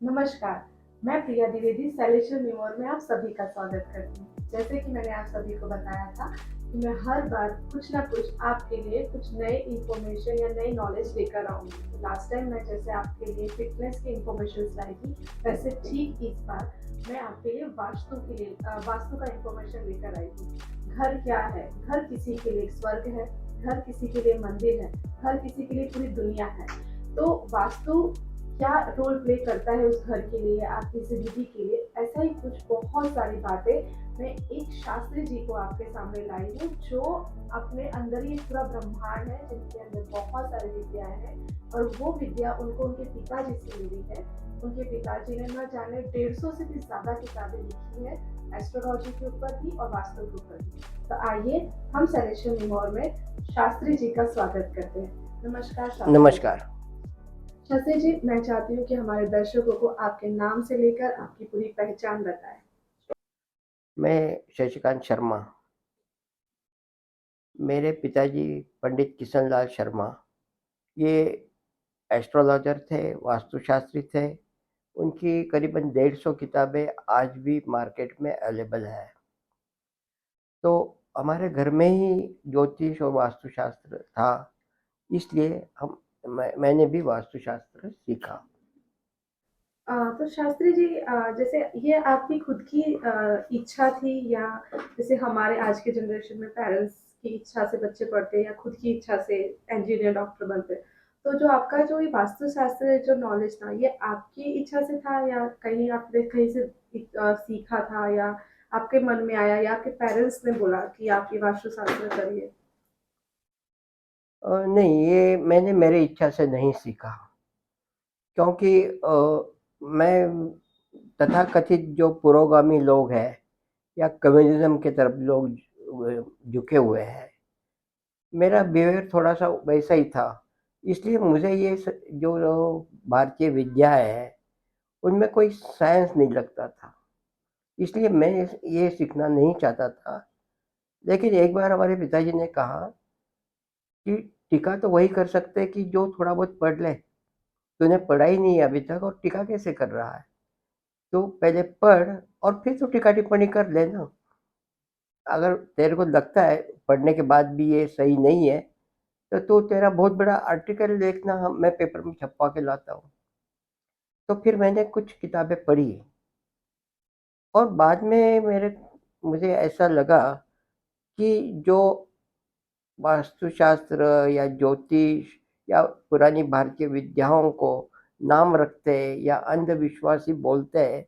नमस्कार, मैं प्रिया Dwivedi celestial New York में आप सभी का स्वागत करती हूँ। जैसे कि मैंने आप सभी को बताया था कि मैं हर बार कुछ ना कुछ आपके लिए कुछ नए इन्फॉर्मेशन या नई नॉलेज लेकर आऊँगी। तो लास्ट टाइम मैं जैसे आपके लिए फिटनेस की इन्फॉर्मेशन लाई थी, वैसे ठीक इस बार मैं आपके लिए वास्तु का इन्फॉर्मेशन लेकर आई हूँ। घर क्या है? घर किसी के लिए एक स्वर्ग है, घर किसी के लिए मंदिर है, घर किसी के लिए पूरी दुनिया है। तो वास्तु क्या रोल प्ले करता है उस घर के लिए, आपकी ज़िंदगी के लिए, ऐसा ही कुछ बहुत सारी बातें मैं एक शास्त्री जी को आपके सामने लाई हूँ, जो अपने अंदर ही एक पूरा ब्रह्मांड है, जिनके अंदर बहुत सारी विद्याएँ हैं और वो विद्या उनको उनके पिताजी से मिली है। उनके पिताजी ने न जाने 150 से भी ज़्यादा किताबें लिखी हैं, एस्ट्रोलॉजी के ऊपर भी और वास्तु के ऊपर भी। तो आइए हम सेलेशियल न्यूयॉर्क में शास्त्री जी का स्वागत करते हैं। नमस्कार शास्त्री जी। नमस्कार। शशि जी, मैं चाहती हूँ कि हमारे दर्शकों को आपके नाम से लेकर आपकी पूरी पहचान बताएं। मैं शशिकांत शर्मा। मेरे पिताजी पंडित किशन लाल शर्मा, ये एस्ट्रोलॉजर थे, वास्तुशास्त्री थे। उनकी करीबन 150 किताबें आज भी मार्केट में अवेलेबल है। तो हमारे घर में ही ज्योतिष और वास्तुशास्त्र था, इसलिए मैंने भी वास्तुशास्त्र सीखा। तो शास्त्री जी, जैसे ये आपकी खुद की इच्छा थी, या जैसे हमारे आज के जनरेशन में पेरेंट्स की इच्छा से बच्चे पढ़ते हैं या खुद की इच्छा से इंजीनियर डॉक्टर बनते हैं, तो जो आपका जो ये वास्तुशास्त्र जो नॉलेज था, ये आपकी इच्छा से था या कहीं आपने कहीं से सीखा था, या आपके मन में आया, या आपके पेरेंट्स ने बोला कि आप ये वास्तुशास्त्र करिए? नहीं, ये मैंने मेरी इच्छा से नहीं सीखा, क्योंकि मैं तथाकथित जो पुरोगामी लोग हैं या कम्युनिज्म की तरफ लोग झुके हुए हैं, मेरा बिहेवियर थोड़ा-सा वैसा ही था। इसलिए मुझे जो भारतीय विद्या है, उनमें कोई साइंस नहीं लगता था। इसलिए मैं ये सीखना नहीं चाहता था। लेकिन एक बार हमारे पिताजी ने कहा कि टीका तो वही कर सकते हैं कि जो थोड़ा बहुत पढ़ ले। तूने पढ़ा ही नहीं है अभी तक और टीका कैसे कर रहा है? तो पहले पढ़ और फिर तू टीका-टिप्पणी कर लेना। अगर तेरे को लगता है पढ़ने के बाद भी ये सही नहीं है, तो तू तेरा बहुत बड़ा आर्टिकल लिखना, मैं पेपर में छपवा के लाता हूँ। तो फिर मैंने कुछ किताबें पढ़ी और बाद में मेरे मुझे ऐसा लगा कि जो वास्तुशास्त्र या ज्योतिष या पुरानी भारतीय विद्याओं को नाम रखते हैं या अंधविश्वासी बोलते हैं,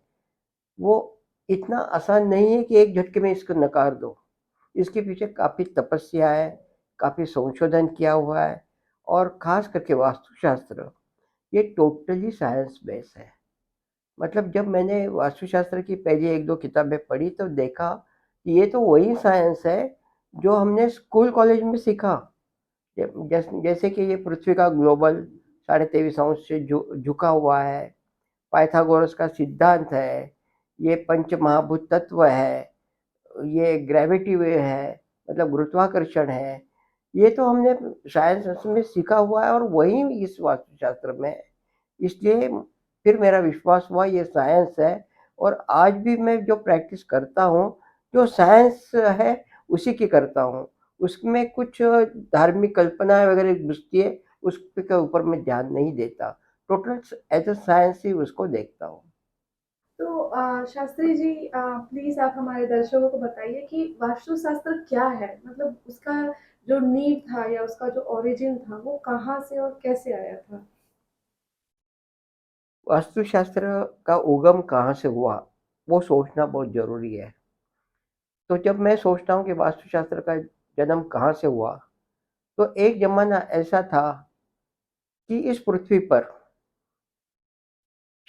वो इतना आसान नहीं है कि एक झटके में इसको नकार दो। इसके पीछे काफ़ी तपस्या है, काफ़ी संशोधन किया हुआ है और ख़ास करके वास्तुशास्त्र, ये टोटली साइंस बेस है। मतलब जब मैंने वास्तुशास्त्र की पहली 1-2 किताबें पढ़ी तो देखा कि ये तो वही साइंस है जो हमने स्कूल कॉलेज में सीखा। जैसे कि ये पृथ्वी का ग्लोबल 23.5 अंश से झुका हुआ है, पाइथागोरस का सिद्धांत है, ये पंच महाभूत तत्व है, ये ग्रेविटी वे है, मतलब गुरुत्वाकर्षण है। ये तो हमने साइंस में सीखा हुआ है और वही इस वास्तुशास्त्र में है। इसलिए फिर मेरा विश्वास हुआ ये साइंस है और आज भी मैं जो प्रैक्टिस करता हूँ, जो साइंस है उसी की करता हूँ। उसमें कुछ धार्मिक कल्पनाएँ वगैरह घुसती है, उसके ऊपर मैं ध्यान नहीं देता। टोटल एज़ अ साइंस ही उसको देखता हूँ। तो शास्त्री जी, प्लीज़ आप हमारे दर्शकों को बताइए कि वास्तुशास्त्र क्या है? मतलब उसका जो नींव था या उसका जो ओरिजिन था, वो कहाँ से और कैसे आया था? वास्तुशास्त्र का उगम कहाँ से हुआ, वो सोचना बहुत ज़रूरी है। तो जब मैं सोचता हूँ कि वास्तुशास्त्र का जन्म कहाँ से हुआ, तो एक ज़माना ऐसा था कि इस पृथ्वी पर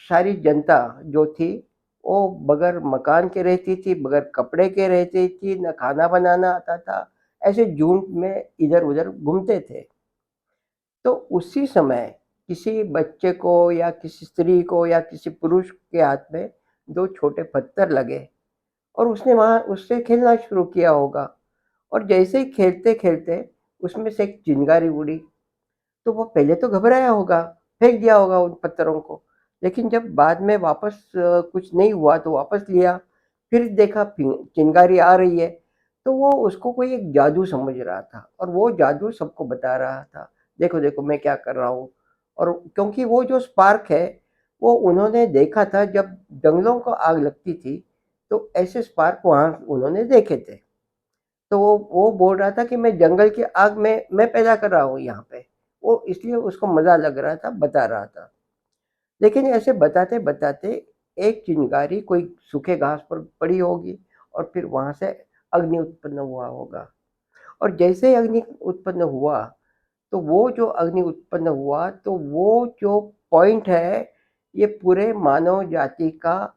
सारी जनता जो थी, वो बगैर मकान के रहती थी, बगैर कपड़े के रहती थी, न खाना बनाना आता था, ऐसे झुंड में इधर-उधर घूमते थे। तो उसी समय किसी बच्चे को या किसी स्त्री को या किसी पुरुष के हाथ में 2 छोटे पत्थर लगे और उसने वहाँ उससे खेलना शुरू किया होगा और जैसे ही खेलते-खेलते उसमें से एक चिंगारी उड़ी, तो वो पहले तो घबराया होगा, फेंक दिया होगा उन पत्थरों को। लेकिन जब बाद में वापस कुछ नहीं हुआ तो वापस लिया, फिर देखा चिंगारी आ रही है, तो वो उसको कोई एक जादू समझ रहा था और वो जादू सबको बता रहा था, देखो देखो मैं क्या कर रहा हूँ। और क्योंकि वो जो स्पार्क है वो उन्होंने देखा था जब जंगलों को आग लगती थी, तो ऐसे स्पार्क वहाँ उन्होंने देखे थे। तो वो बोल रहा था कि मैं जंगल की आग में मैं पैदा कर रहा हूँ यहाँ पे, वो इसलिए उसको मजा लग रहा था, बता रहा था। लेकिन ऐसे बताते बताते एक चिंगारी कोई सूखे घास पर पड़ी होगी और फिर वहां से अग्नि उत्पन्न हुआ होगा। और जैसे ही अग्नि उत्पन्न हुआ, तो वो जो अग्नि उत्पन्न हुआ तो वो जो पॉइंट है, ये पूरे मानव जाति का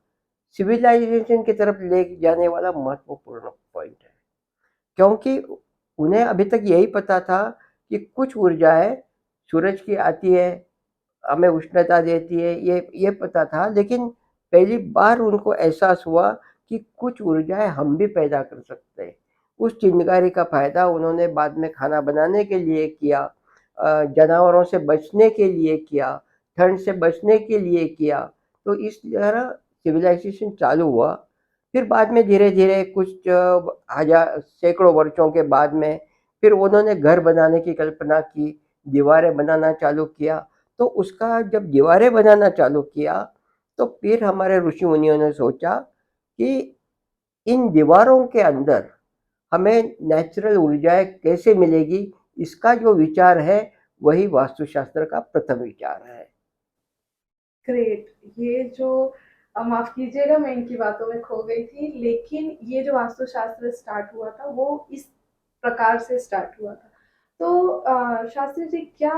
सिविलाइजेशन की तरफ ले जाने वाला महत्वपूर्ण पॉइंट है। क्योंकि उन्हें अभी तक यही पता था कि कुछ ऊर्जाएं सूरज की आती है, हमें उष्णता देती है, ये पता था। लेकिन पहली बार उनको एहसास हुआ कि कुछ ऊर्जाएं हम भी पैदा कर सकते हैं। उस चिंगारी का फायदा उन्होंने बाद में खाना बनाने के लिए किया, जानवरों से बचने के लिए किया, ठंड से बचने के लिए किया। तो इस तरह सिविलाइजेशन चालू हुआ। फिर बाद में धीरे धीरे कुछ हजार सैकड़ों वर्षों के बाद में फिर उन्होंने घर बनाने की कल्पना की, दीवारें बनाना चालू किया। तो उसका जब दीवारें बनाना चालू किया, तो फिर हमारे ऋषि मुनियों ने सोचा कि इन दीवारों के अंदर हमें नेचुरल ऊर्जाएं कैसे मिलेगी। इसका जो विचार है वही वास्तुशास्त्र का प्रथम विचार है। ग्रेट। ये जो माफ कीजिएगा मैं इनकी बातों में खो गई थी, लेकिन ये जो वास्तुशास्त्र स्टार्ट हुआ था वो इस प्रकार से स्टार्ट हुआ था। तो शास्त्री जी क्या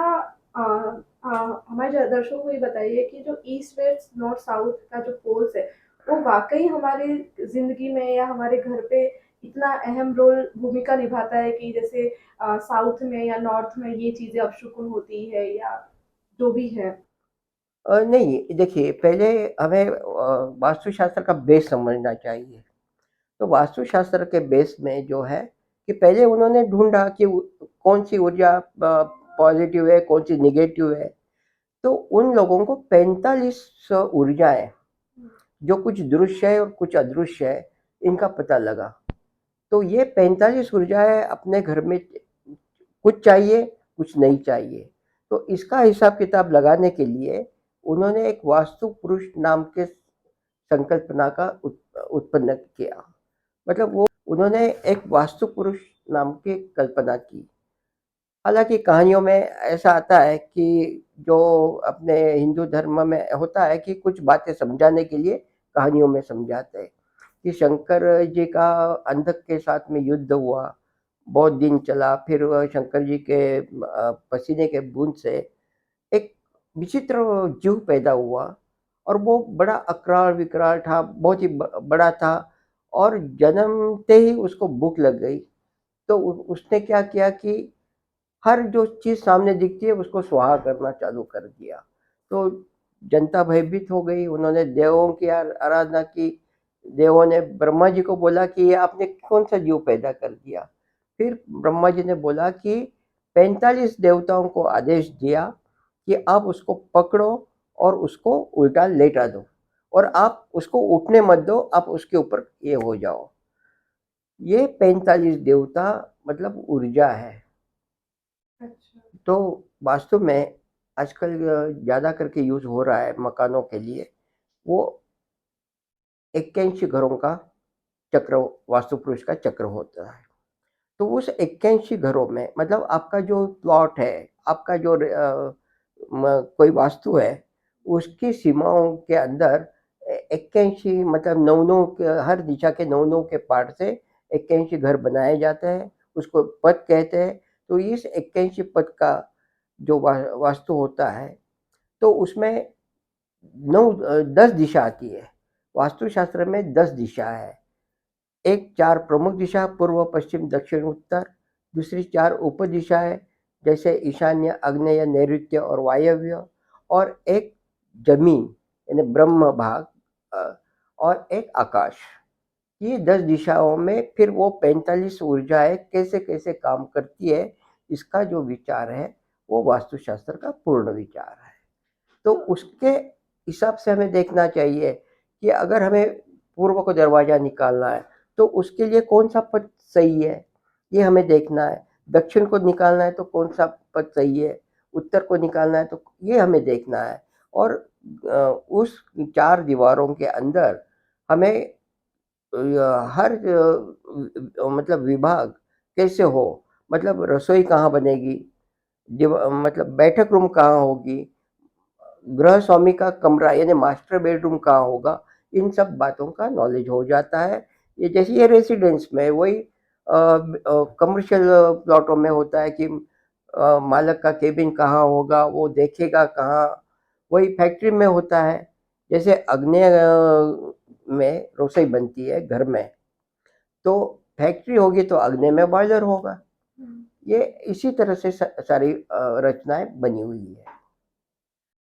हमारे दर्शकों को ये बताइए कि जो ईस्ट वेस्ट नॉर्थ साउथ का जो पोल्स है वो वाकई हमारी जिंदगी में या हमारे घर पे इतना अहम रोल भूमिका निभाता है कि जैसे साउथ में या नॉर्थ में ये चीजें अपशुकुन होती है या जो भी है। नहीं, देखिए पहले हमें वास्तुशास्त्र का बेस समझना चाहिए। तो वास्तुशास्त्र के बेस में जो है कि पहले उन्होंने ढूंढा कि कौन सी ऊर्जा पॉजिटिव है, कौन सी निगेटिव है। तो उन लोगों को 45 ऊर्जाएं, जो कुछ दृश्य है और कुछ अदृश्य है, इनका पता लगा। तो ये 45 ऊर्जाएं अपने घर में कुछ चाहिए, कुछ नहीं चाहिए। तो इसका हिसाब किताब लगाने के लिए उन्होंने एक वास्तु पुरुष नाम के संकल्पना का उत्पन्न किया। मतलब वो उन्होंने एक वास्तु पुरुष नाम की कल्पना की। हालांकि कहानियों में ऐसा आता है कि जो अपने हिंदू धर्म में होता है कि कुछ बातें समझाने के लिए कहानियों में समझाते हैं कि शंकर जी का अंधक के साथ में युद्ध हुआ, बहुत दिन चला। फिर वह शंकर जी के पसीने के बूंद से एक विचित्र जीव पैदा हुआ और वो बड़ा अकराल विकराल था, बहुत ही बड़ा था। और जन्मते ही उसको भूख लग गई। तो उसने क्या किया कि हर जो चीज सामने दिखती है उसको स्वाहा करना चालू कर दिया। तो जनता भयभीत हो गई, उन्होंने देवों की आराधना की। देवों ने ब्रह्मा जी को बोला कि ये आपने कौन सा जीव पैदा कर दिया। फिर ब्रह्मा जी ने बोला कि 45 देवताओं को आदेश दिया कि आप उसको पकड़ो और उसको उल्टा लेटा दो, और आप उसको उठने मत दो, आप उसके ऊपर ये हो जाओ। ये 45 देवता मतलब ऊर्जा है। अच्छा। तो वास्तव में आजकल ज़्यादा करके यूज़ हो रहा है मकानों के लिए, वो 81 घरों का चक्र, वास्तु पुरुष का चक्र होता है। तो उस 81 घरों में मतलब आपका जो प्लॉट है, आपका जो कोई वास्तु है, उसकी सीमाओं के अंदर 81 मतलब 9-9 के, हर दिशा के 9-9 के पार्ट से 81 घर बनाए जाते हैं, उसको पद कहते हैं। तो इस 81 पद का जो वास्तु होता है, तो उसमें 10 दिशा आती है। वास्तुशास्त्र में 10 दिशा है। एक 4 प्रमुख दिशा पूर्व, पश्चिम, दक्षिण, उत्तर। दूसरी 4 उपदिशा है, जैसे ईशान्य, आग्नेय, नैऋत्य और वायव्य। और एक जमीन यानी ब्रह्म भाग, और एक आकाश। ये 10 दिशाओं में फिर वो 45 ऊर्जाएं कैसे कैसे काम करती है, इसका जो विचार है वो वास्तुशास्त्र का पूर्ण विचार है। तो उसके हिसाब से हमें देखना चाहिए कि अगर हमें पूर्व को दरवाज़ा निकालना है, तो उसके लिए कौन-सा पथ सही है, ये हमें देखना है। दक्षिण को निकालना है तो कौन-सा पथ सही है, उत्तर को निकालना है तो ये हमें देखना है। और उस 4 दीवारों के अंदर हमें हर मतलब विभाग कैसे हो, मतलब रसोई कहाँ बनेगी, मतलब बैठक रूम कहाँ होगी, गृह स्वामी का कमरा यानी मास्टर बेडरूम कहाँ होगा, इन सब बातों का नॉलेज हो जाता है। ये जैसे ये रेसिडेंस में वही कमर्शियल प्लॉटों में होता है कि मालक का केबिन कहाँ होगा, वो देखेगा कहाँ। वही फैक्ट्री में होता है, जैसे अग्नि में रसोई बनती है घर में, तो फैक्ट्री होगी तो अग्नि में बॉयलर होगा। ये इसी तरह से सारी रचनाएं बनी हुई है।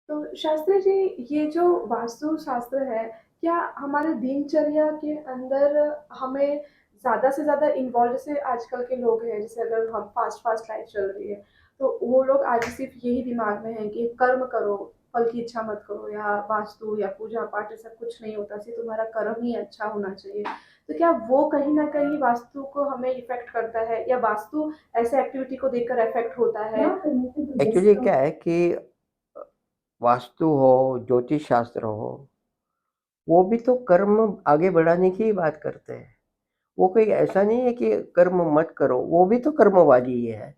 तो शास्त्री जी, ये जो वास्तु शास्त्र है, क्या हमारे दिनचर्या के अंदर हमें ज़्यादा से ज़्यादा इन्वॉल्व, जैसे आजकल के लोग हैं, जैसे अगर हम फास्ट लाइफ चल रही है, तो वो लोग आज सिर्फ यही दिमाग में है कि कर्म करो, फल की इच्छा मत करो, या वास्तु या पूजा पाठ ऐसा कुछ नहीं होता, सिर्फ तुम्हारा कर्म ही अच्छा होना चाहिए। तो क्या वो कहीं ना कहीं वास्तु को हमें इफेक्ट करता है, या वास्तु ऐसे एक्टिविटी को देखकर इफेक्ट होता है? एक्चुअली क्या है कि वास्तु हो, ज्योतिष शास्त्र हो, वो भी तो कर्म आगे बढ़ाने की ही बात करते हैं। वो कोई ऐसा नहीं है कि कर्म मत करो, वो भी तो कर्मवादी ही है।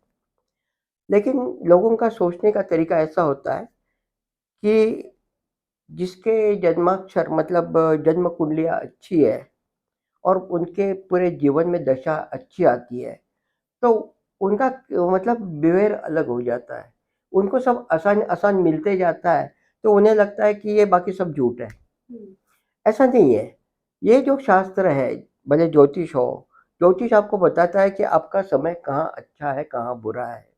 लेकिन लोगों का सोचने का तरीका ऐसा होता है कि जिसके जन्माक्षर मतलब जन्म कुंडलियाँ अच्छी है और उनके पूरे जीवन में दशा अच्छी आती है, तो उनका मतलब बिहेवियर अलग हो जाता है। उनको सब आसान मिलते जाता है, तो उन्हें लगता है कि ये बाकी सब झूठ है। ऐसा नहीं है। ये जो शास्त्र है, भले ज्योतिष हो, ज्योतिष आपको बताता है कि आपका समय कहाँ अच्छा है, कहाँ बुरा है।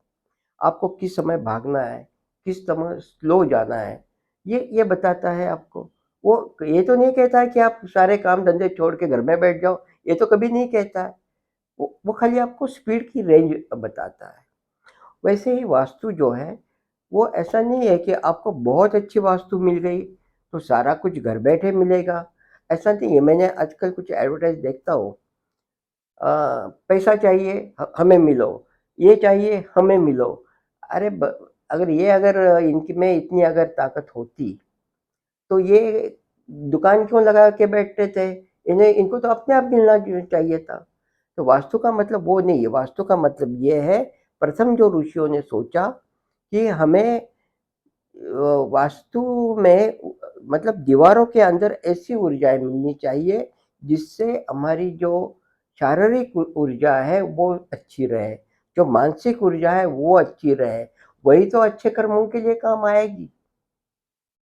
आपको किस समय भागना है, किस समय स्लो जाना है, ये बताता है आपको। वो ये तो नहीं कहता है कि आप सारे काम धंधे छोड़ के घर में बैठ जाओ, ये तो कभी नहीं कहता है। वो खाली आपको स्पीड की रेंज बताता है। वैसे ही वास्तु जो है, वो ऐसा नहीं है कि आपको बहुत अच्छी वास्तु मिल गई तो सारा कुछ घर बैठे मिलेगा, ऐसा नहीं है। मैंने आजकल कुछ एडवर्टाइज देखता हूँ, पैसा चाहिए हमें मिलो, ये चाहिए हमें मिलो। अरे अगर इनकी में इतनी अगर ताकत होती तो ये दुकान क्यों लगा के बैठते थे? इन्हें इनको तो अपने आप मिलना चाहिए था। तो वास्तु का मतलब वो नहीं है। वास्तु का मतलब ये है, प्रथम जो ऋषियों ने सोचा कि हमें वास्तु में मतलब दीवारों के अंदर ऐसी ऊर्जाएं मिलनी चाहिए जिससे हमारी जो शारीरिक ऊर्जा है वो अच्छी रहे, जो मानसिक ऊर्जा है वो अच्छी रहे, वही तो अच्छे कर्मों के लिए काम आएगी।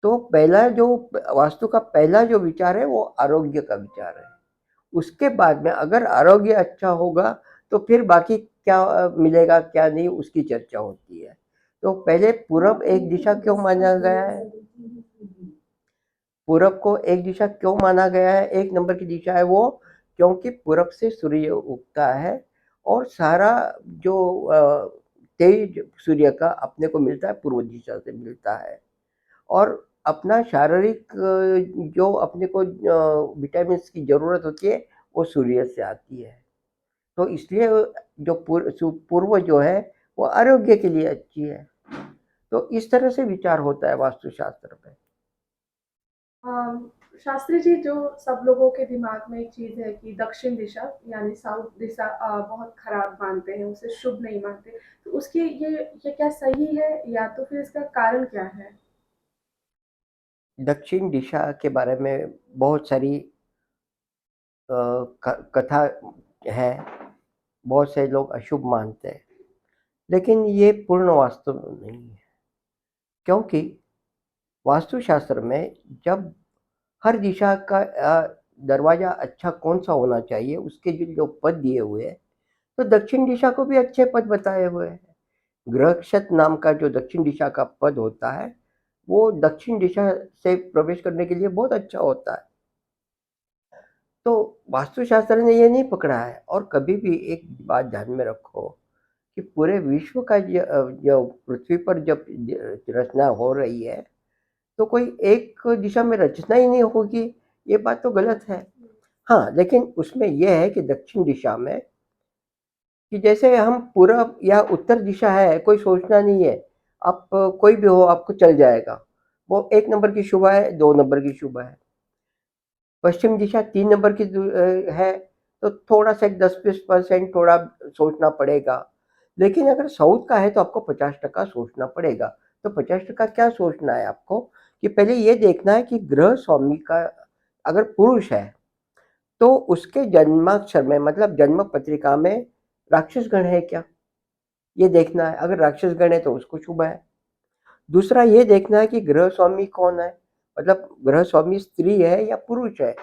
तो पहला जो वास्तु का पहला जो विचार है वो आरोग्य का विचार है। उसके बाद में अगर आरोग्य अच्छा होगा तो फिर बाकी क्या मिलेगा क्या नहीं उसकी चर्चा होती है। तो पहले पूरब एक दिशा क्यों माना गया है? पूरब को एक दिशा क्यों माना गया है? एक नंबर की दिशा है वो, क्योंकि पूरब से सूर्य उगता है और सारा जो तेज सूर्य का अपने को मिलता है पूर्व दिशा से मिलता है। और अपना शारीरिक जो अपने को विटामिन की ज़रूरत होती है वो सूर्य से आती है। तो इसलिए जो पूर्व जो है वो आरोग्य के लिए अच्छी है। तो इस तरह से विचार होता है वास्तुशास्त्र में। अम, शास्त्री जी, जो सब लोगों के दिमाग में एक चीज है कि दक्षिण दिशा यानी साउथ दिशा बहुत खराब मानते हैं, उसे शुभ नहीं मानते, तो उसकी ये क्या सही है, या तो फिर इसका कारण क्या है? दक्षिण दिशा के बारे में बहुत सारी कथा है, बहुत से लोग अशुभ मानते हैं, लेकिन ये पूर्ण वास्तव नहीं है। क्योंकि वास्तुशास्त्र में जब हर दिशा का दरवाजा अच्छा कौन सा होना चाहिए उसके जो पद दिए हुए हैं, तो दक्षिण दिशा को भी अच्छे पद बताए हुए हैं। गृहक्षत नाम का जो दक्षिण दिशा का पद होता है वो दक्षिण दिशा से प्रवेश करने के लिए बहुत अच्छा होता है। तो वास्तुशास्त्र ने ये नहीं पकड़ा है। और कभी भी एक बात ध्यान में रखो कि पूरे विश्व का जो पृथ्वी पर जब रचना हो रही है, तो कोई एक दिशा में रचना ही नहीं होगी, ये बात तो गलत है। हाँ, लेकिन उसमें ये है कि दक्षिण दिशा में कि जैसे हम पूरब या उत्तर दिशा है, कोई सोचना नहीं है। आप कोई भी हो आपको चल जाएगा। वो 1 नंबर की शुबा है, 2 नंबर की शुबा है। पश्चिम दिशा 3 नंबर की है, तो थोड़ा-सा एक 10-20% थोड़ा सोचना पड़ेगा। लेकिन अगर साउथ का है तो आपको 50% सोचना पड़ेगा। तो 50% क्या सोचना है आपको कि पहले ये देखना है कि ग्रह स्वामी का अगर पुरुष है, तो उसके जन्माक्षर में मतलब जन्म पत्रिका में राक्षस गण है क्या? ये देखना है। अगर राक्षस गण है तो उसको शुभ है। दूसरा ये देखना है कि ग्रह स्वामी कौन है, मतलब ग्रह स्वामी स्त्री है या पुरुष है।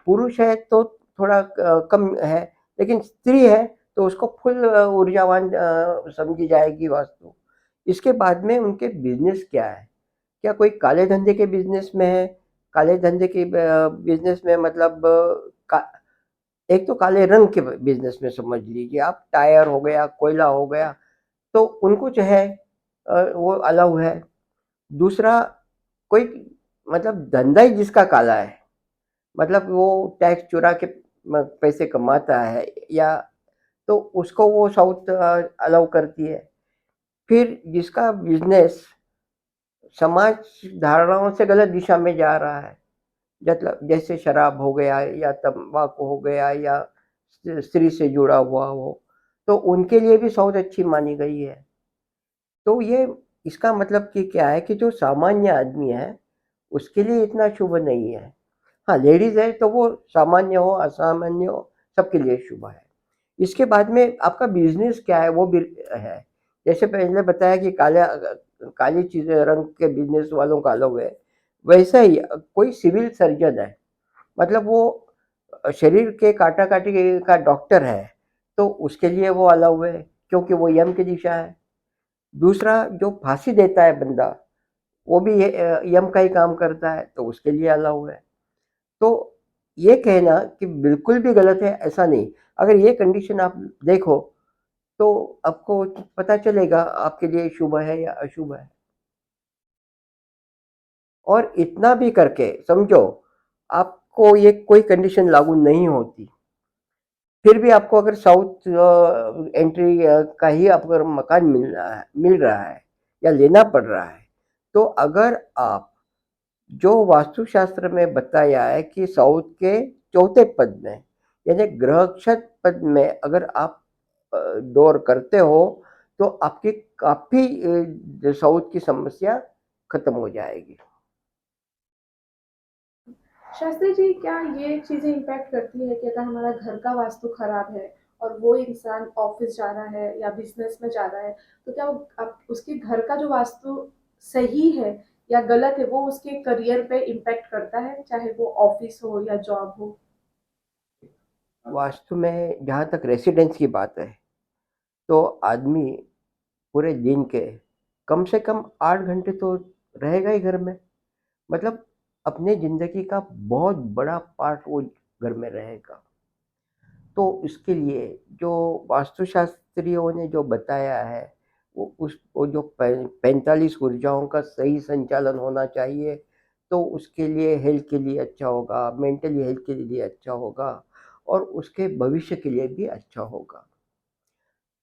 पुरुष है तो थोड़ा कम है, लेकिन स्त्री है तो उसको फुल ऊर्जावान समझी जाएगी वास्तु। इसके बाद में उनके बिजनेस क्या है, क्या कोई काले धंधे के बिजनेस में है? काले धंधे के बिजनेस में मतलब एक तो काले रंग के बिजनेस में समझ लीजिए आप, टायर हो गया, कोयला हो गया, तो उनको जो है वो अलाउ है। दूसरा कोई मतलब धंधा ही जिसका काला है, मतलब वो टैक्स चुरा के पैसे कमाता है, या तो उसको वो साउथ अलाउ करती है। फिर जिसका बिजनेस समाज धारणाओं से गलत दिशा में जा रहा है, मतलब जैसे शराब हो गया या तंबाकू हो गया या स्त्री से जुड़ा हुआ हो, तो उनके लिए भी साउथ अच्छी मानी गई है। तो ये इसका मतलब कि क्या है कि जो सामान्य आदमी है, उसके लिए इतना शुभ नहीं है। हाँ, लेडीज़ है तो वो सामान्य हो, असामान्य हो, सबके लिए शुभ है। इसके बाद में आपका बिज़नेस क्या है वो भी है। जैसे पहले बताया कि काली चीज़ें रंग के बिज़नेस वालों का अलग है। वैसा ही कोई सिविल सर्जन है, मतलब वो शरीर के काटा-काटी का डॉक्टर है, तो उसके लिए वो अलाउ है, क्योंकि वो यम की दिशा है। दूसरा जो फांसी देता है बंदा, वो भी यम का ही काम करता है, तो उसके लिए अलाउ है। तो ये कहना कि बिल्कुल भी गलत है, ऐसा नहीं। अगर ये कंडीशन आप देखो, तो आपको पता चलेगा आपके लिए शुभ है या अशुभ है। और इतना भी करके समझो, आपको ये कोई कंडीशन लागू नहीं होती, फिर भी आपको अगर साउथ एंट्री का ही आपको अगर मकान मिल रहा है या लेना पड़ रहा है, तो अगर आप जो वास्तुशास्त्र में बताया है कि साउथ के चौथे पद में, यानी ग्रहक्षत पद में अगर आप दौर करते हो, तो आपकी काफी साउथ की समस्या खत्म हो जाएगी। शास्त्री जी, क्या ये चीज़ें इम्पैक्ट करती है कि अगर हमारा घर का वास्तु खराब है और वो इंसान ऑफिस जा रहा है या बिजनेस में जा रहा है, तो क्या वो उसके घर का जो वास्तु सही है या गलत है, वो उसके करियर पे इम्पैक्ट करता है, चाहे वो ऑफिस हो या जॉब हो? वास्तु में जहाँ तक रेसिडेंस की बात है, तो आदमी पूरे दिन के कम से कम 8 घंटे तो रहेगा ही घर में, मतलब अपने जिंदगी का बहुत बड़ा पार्ट वो घर में रहेगा। तो इसके लिए जो वास्तुशास्त्रियों ने जो बताया है, वो जो 45 ऊर्जाओं का सही संचालन होना चाहिए, तो उसके लिए हेल्थ के लिए अच्छा होगा, मेंटली हेल्थ के लिए अच्छा होगा, और उसके भविष्य के लिए भी अच्छा होगा।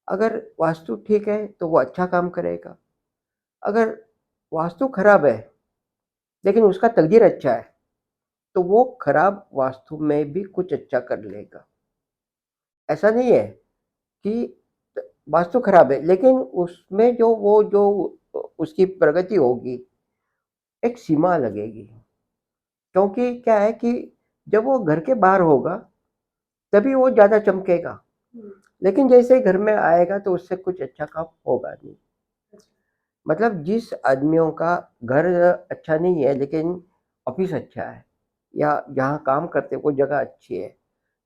अगर वास्तु ठीक है तो वो अच्छा काम करेगा। अगर वास्तु खराब है लेकिन उसका तकदीर अच्छा है, तो वो खराब वास्तु में भी कुछ अच्छा कर लेगा। ऐसा नहीं है कि वास्तु खराब है, लेकिन उसमें जो उसकी प्रगति होगी, एक सीमा लगेगी। क्योंकि क्या है कि जब वो घर के बाहर होगा, तभी वो ज़्यादा चमकेगा। हम्म, लेकिन जैसे ही घर में आएगा तो उससे कुछ अच्छा काम होगा नहीं। मतलब जिस आदमियों का घर अच्छा नहीं है लेकिन ऑफिस अच्छा है, या जहाँ काम करते हैं वो जगह अच्छी है,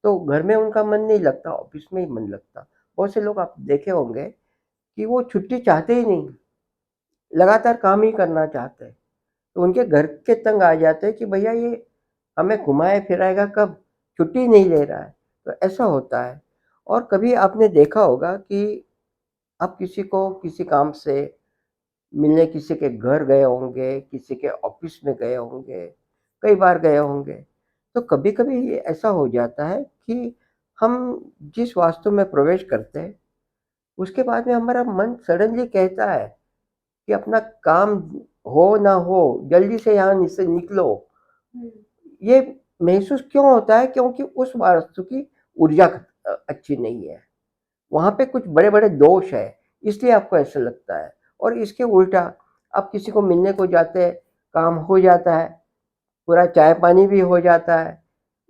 तो घर में उनका मन नहीं लगता, ऑफिस में ही मन लगता। बहुत से लोग आप देखे होंगे कि वो छुट्टी चाहते ही नहीं, लगातार काम ही करना चाहते हैं। तो उनके घर के तंग आ जाते हैं कि भैया ये हमें घुमाए फिराएगा कब, छुट्टी नहीं ले रहा है। तो ऐसा होता है। और कभी आपने देखा होगा कि आप किसी को किसी काम से मिलने किसी के घर गए होंगे, किसी के ऑफिस में गए होंगे, कई बार गए होंगे। तो कभी-कभी ऐसा हो जाता है कि हम जिस वास्तु में प्रवेश करते हैं, उसके बाद में हमारा मन सडनली कहता है कि अपना काम हो ना हो, जल्दी से यहाँ से निकलो। हुँ, ये महसूस क्यों होता है? क्योंकि उस वास्तु की ऊर्जा अच्छी नहीं है। वहाँ पे कुछ बड़े-बड़े दोष है, इसलिए आपको ऐसा लगता है। और इसके उल्टा आप किसी को मिलने को जाते हैं, काम हो जाता है, पूरा चाय-पानी भी हो जाता है,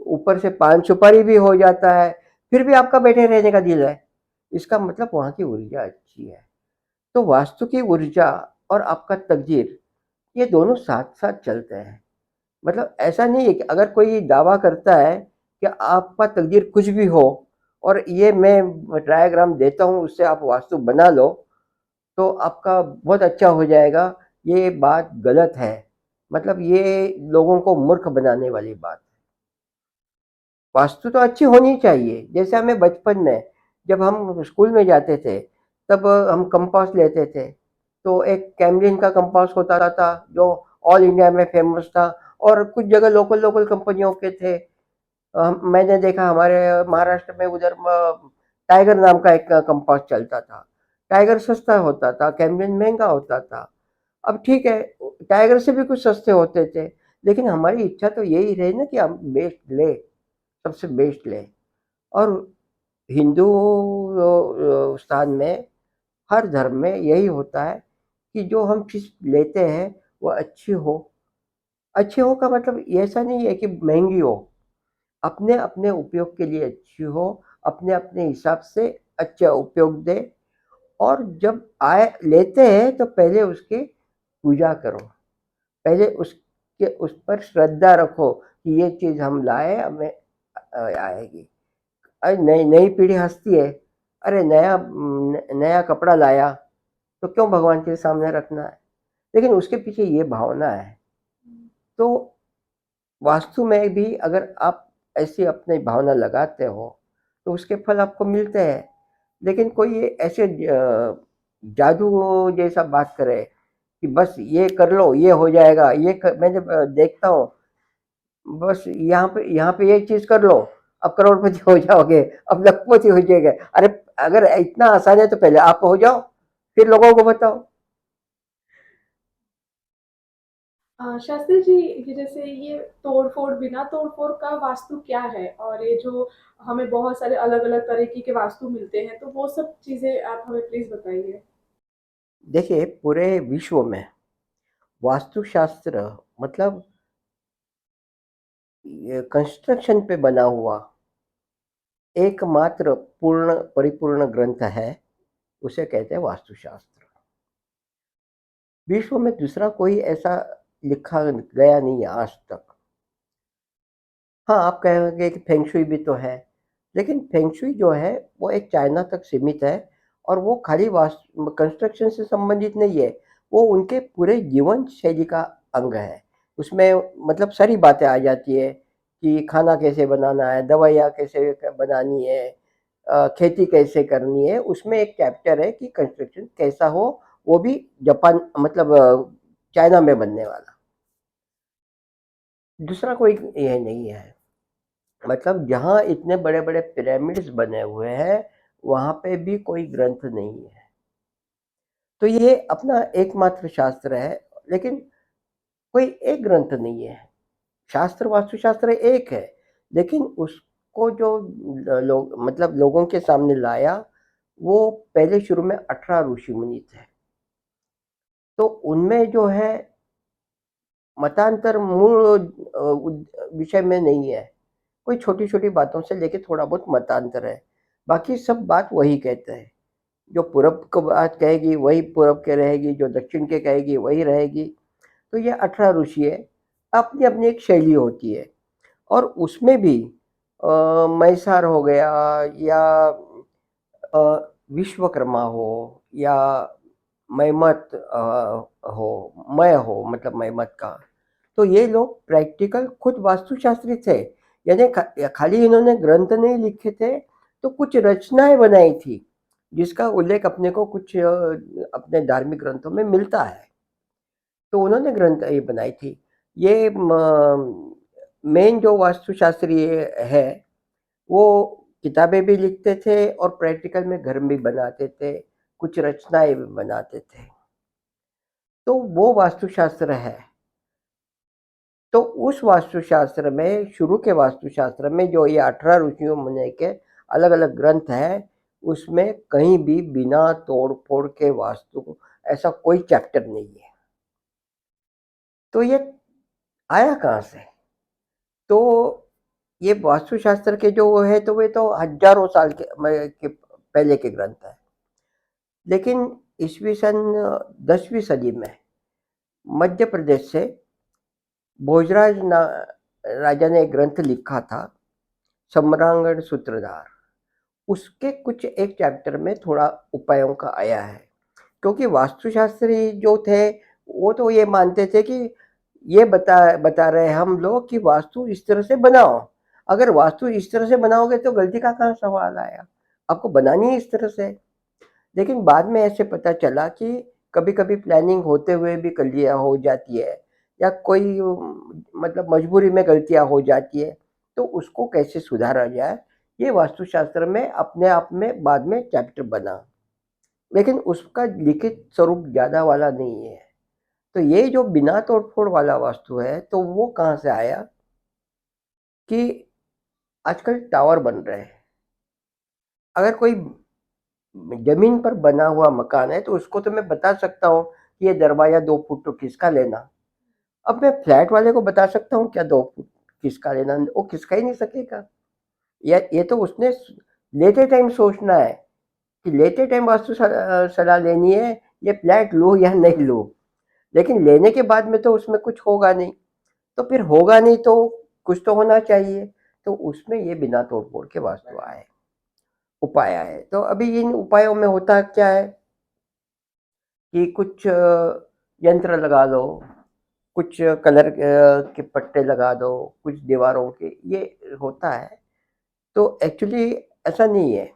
ऊपर से पान-सुपारी भी हो जाता है, फिर भी आपका बैठे रहने का दिल है। इसका मतलब वहाँ की ऊर्जा अच्छी है। तो वास्तु की ऊर्जा और आपका तकदीर, ये दोनों साथ-साथ चलते हैं। मतलब ऐसा नहीं है कि अगर कोई दावा करता है कि आपका तकदीर कुछ भी हो और ये मैं डायग्राम देता हूँ उससे आप वास्तु बना लो तो आपका बहुत अच्छा हो जाएगा, ये बात गलत है। मतलब ये लोगों को मूर्ख बनाने वाली बात है। वास्तु तो अच्छी होनी चाहिए। जैसे हमें बचपन में जब हम स्कूल में जाते थे तब हम कंपास लेते थे। तो एक कैमलिन का कंपास होता था जो ऑल इंडिया में फेमस था और कुछ जगह लोकल लोकल कंपनियों के थे। मैंने देखा हमारे महाराष्ट्र में उधर टाइगर नाम का एक कंपास चलता था। टाइगर सस्ता होता था, कैमलिन महंगा होता था। अब ठीक है, टाइगर से भी कुछ सस्ते होते थे, लेकिन हमारी इच्छा तो यही रही ना कि हम बेस्ट ले, सबसे बेस्ट ले। और हिंदू स्थान में हर धर्म में यही होता है कि जो हम चीज़ लेते हैं वो अच्छी हो। अच्छी हो का मतलब ऐसा नहीं है कि महंगी हो, अपने अपने उपयोग के लिए अच्छी हो, अपने अपने हिसाब से अच्छा उपयोग दे। और जब आए लेते हैं तो पहले उसकी पूजा करो, पहले उसके उस पर श्रद्धा रखो कि ये चीज़ हम लाए हमें आएगी। अरे नई नई पीढ़ी हँसती है, अरे नया कपड़ा लाया तो क्यों भगवान के सामने रखना है? लेकिन उसके पीछे ये भावना है। हुँ। तो वास्तु में भी अगर आप ऐसी अपनी भावना लगाते हो, तो उसके फल आपको मिलते हैं। लेकिन कोई ये ऐसे जादू जैसा बात करे कि बस ये कर लो, ये हो जाएगा, मैं जब देखता हूँ, बस यहाँ पे ये चीज़ कर लो, अब करोड़पति हो जाओगे, अब लखपति हो जाएगा। अरे! अगर इतना आसान है तो पहले आप हो जाओ, फिर लोगों को बताओ। शास्त्री जी, ये जैसे ये तोड़-फोड़, बिना तोड़-फोड़ का वास्तु क्या है? और ये जो हमें बहुत सारे अलग-अलग तरीके के वास्तु मिलते हैं, तो वो सब चीज़ें आप हमें प्लीज़ बताइए? देखिए, पूरे विश्व में वास्तुशास्त्र मतलब ये कंस्ट्रक्शन पे बना हुआ एकमात्र पूर्ण परिपूर्ण ग्रंथ है, उसे कहते हैं वास्तुशास्त्र। विश्व में दूसरा कोई ऐसा लिखा गया नहीं है आज तक। हाँ, आप कहेंगे कि फेंग शुई भी तो है, लेकिन फेंग शुई जो है वो एक चाइना तक सीमित है और वो खाली वास्तु कंस्ट्रक्शन से संबंधित नहीं है, वो उनके पूरे जीवन शैली का अंग है। उसमें मतलब सारी बातें आ जाती है कि खाना कैसे बनाना है, दवाइयाँ कैसे बनानी है, खेती कैसे करनी है। उसमें एक चैप्टर है कि कंस्ट्रक्शन कैसा हो, वो भी जापान मतलब चाइना में बनने वाला। दूसरा कोई ये नहीं है। मतलब जहाँ इतने बड़े-बड़े पिरामिड्स बने हुए हैं, वहाँ पे भी कोई ग्रंथ नहीं है। तो ये अपना एकमात्र शास्त्र है, लेकिन कोई एक ग्रंथ नहीं है। शास्त्र वास्तुशास्त्र एक है, लेकिन उसको जो लोग मतलब लोगों के सामने लाया, वो पहले शुरू में 18 ऋषि-मुनि थे। तो उनमें जो है मतांतर मूल विषय में नहीं है। कोई छोटी-छोटी बातों से लेके थोड़ा बहुत मतांतर है। बाकी सब बात वही कहते हैं। जो पूरब को बात कहेगी वही पूरब के रहेगी, जो दक्षिण के कहेगी वही रहेगी। तो ये 18 ऋषि है, अपनी-अपनी एक शैली होती है। और उसमें भी मैसार हो गया या अ, विश्वकर्मा हो या मैमत हो, मैं हो मतलब मैमत का, तो ये लोग प्रैक्टिकल खुद वास्तुशास्त्री थे। यानी खाली इन्होंने ग्रंथ नहीं लिखे थे, तो कुछ रचनाएँ बनाई थी, जिसका उल्लेख अपने को कुछ अपने धार्मिक ग्रंथों में मिलता है। तो उन्होंने ग्रंथ ये बनाई थी। ये मेन जो वास्तुशास्त्री है, वो किताबें भी लिखते थे और प्रैक्टिकल में घर भी बनाते थे, कुछ रचनाएँ भी बनाते थे। तो वो वास्तुशास्त्र है। तो उस वास्तुशास्त्र में, शुरू के वास्तुशास्त्र में जो ये 18 ऋषियों मुनि के अलग-अलग ग्रंथ हैं, उसमें कहीं भी बिना तोड़-फोड़ के वास्तु ऐसा कोई चैप्टर नहीं है। तो ये आया कहाँ से? तो ये वास्तुशास्त्र के जो वो है, तो वे तो हज़ारों साल के पहले के ग्रंथ हैं। लेकिन ईस्वी सन 10वीं सदी में मध्य प्रदेश से भोजराज राजा ने एक ग्रंथ लिखा था, सम्रांगण सूत्रधार। उसके कुछ एक चैप्टर में थोड़ा उपायों का आया है, क्योंकि वास्तुशास्त्री जो थे वो तो ये मानते थे कि ये बता रहे हैं हम लोग कि वास्तु इस तरह से बनाओ। अगर वास्तु इस तरह से बनाओगे तो गलती का कहाँ सवाल आया, आपको बनानी है इस तरह से। लेकिन बाद में ऐसे पता चला कि कभी-कभी प्लानिंग होते हुए भी गलतियाँ हो जाती है, या कोई मतलब मजबूरी में गलतियाँ हो जाती है, तो उसको कैसे सुधारा जाए, ये वास्तुशास्त्र में अपने आप में बाद में चैप्टर बना। लेकिन उसका लिखित स्वरूप ज़्यादा वाला नहीं है। तो ये जो बिना तोड़-फोड़ वाला वास्तु है, तो वो कहाँ से आया कि आजकल टावर बन रहे हैं। अगर कोई ज़मीन पर बना हुआ मकान है, तो उसको तो मैं बता सकता हूँ कि ये दरवाज़ा 2 फुट तो किसका लेना। अब मैं फ्लैट वाले को बता सकता हूँ क्या 2 फुट किसका लेना? वो किसका ही नहीं सकेगा। ये तो उसने लेते टाइम सोचना है कि लेते टाइम सलाह लेनी है, ये फ्लैट लूँ या नहीं लूँ। लेकिन लेने के बाद में तो उसमें कुछ होगा नहीं, तो फिर होगा नहीं तो कुछ तो होना चाहिए। तो उसमें ये बिना तोड़-फोड़ के वास्तु आए, उपाय आए। तो अभी इन उपायों में होता क्या है कि कुछ यंत्र लगा लो, कुछ कलर के पट्टे लगा दो, कुछ दीवारों के, ये होता है। तो एक्चुअली ऐसा नहीं है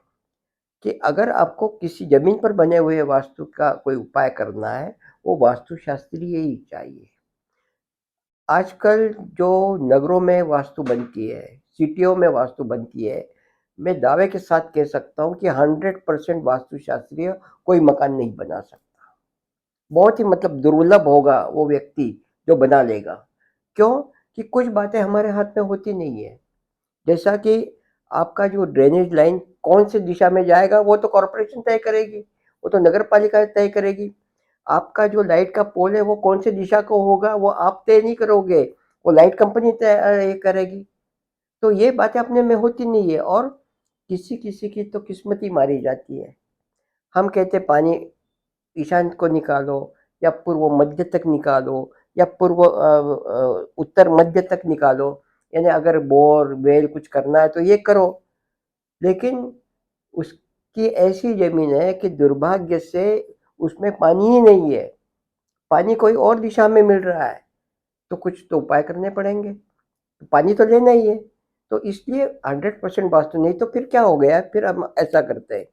कि अगर आपको किसी ज़मीन पर बने हुए वास्तु का कोई उपाय करना है, वो वास्तुशास्त्रीय ही चाहिए। आजकल जो नगरों में वास्तु बनती है, सिटियों में वास्तु बनती है, मैं दावे के साथ कह सकता हूँ कि 100% वास्तुशास्त्रीय कोई मकान नहीं बना सकता। बहुत ही मतलब दुर्लभ होगा वो व्यक्ति जो बना लेगा। क्यों? कि कुछ बातें हमारे हाथ में होती नहीं है। जैसा कि आपका जो ड्रेनेज लाइन कौन सी दिशा में जाएगा, वो तो कॉर्पोरेशन तय करेगी, वो तो नगर पालिका तय करेगी। आपका जो लाइट का पोल है वो कौन सी दिशा को होगा, वो आप तय नहीं करोगे, वो लाइट कंपनी तय ये करेगी। तो ये बातें अपने में होती नहीं है, और किसी किसी की तो किस्मत ही मारी जाती है। हम कहते पानी ईशान को निकालो, या पूर्व मध्य तक निकालो, या पूर्व उत्तर मध्य तक निकालो। यानी अगर बोर वेल कुछ करना है तो ये करो, लेकिन उसकी ऐसी जमीन है कि दुर्भाग्य से उसमें पानी ही नहीं है, पानी कोई और दिशा में मिल रहा है, तो कुछ तो उपाय करने पड़ेंगे। तो पानी तो लेना ही है। तो इसलिए 100% वास्तु नहीं, तो फिर क्या हो गया, फिर हम ऐसा करते हैं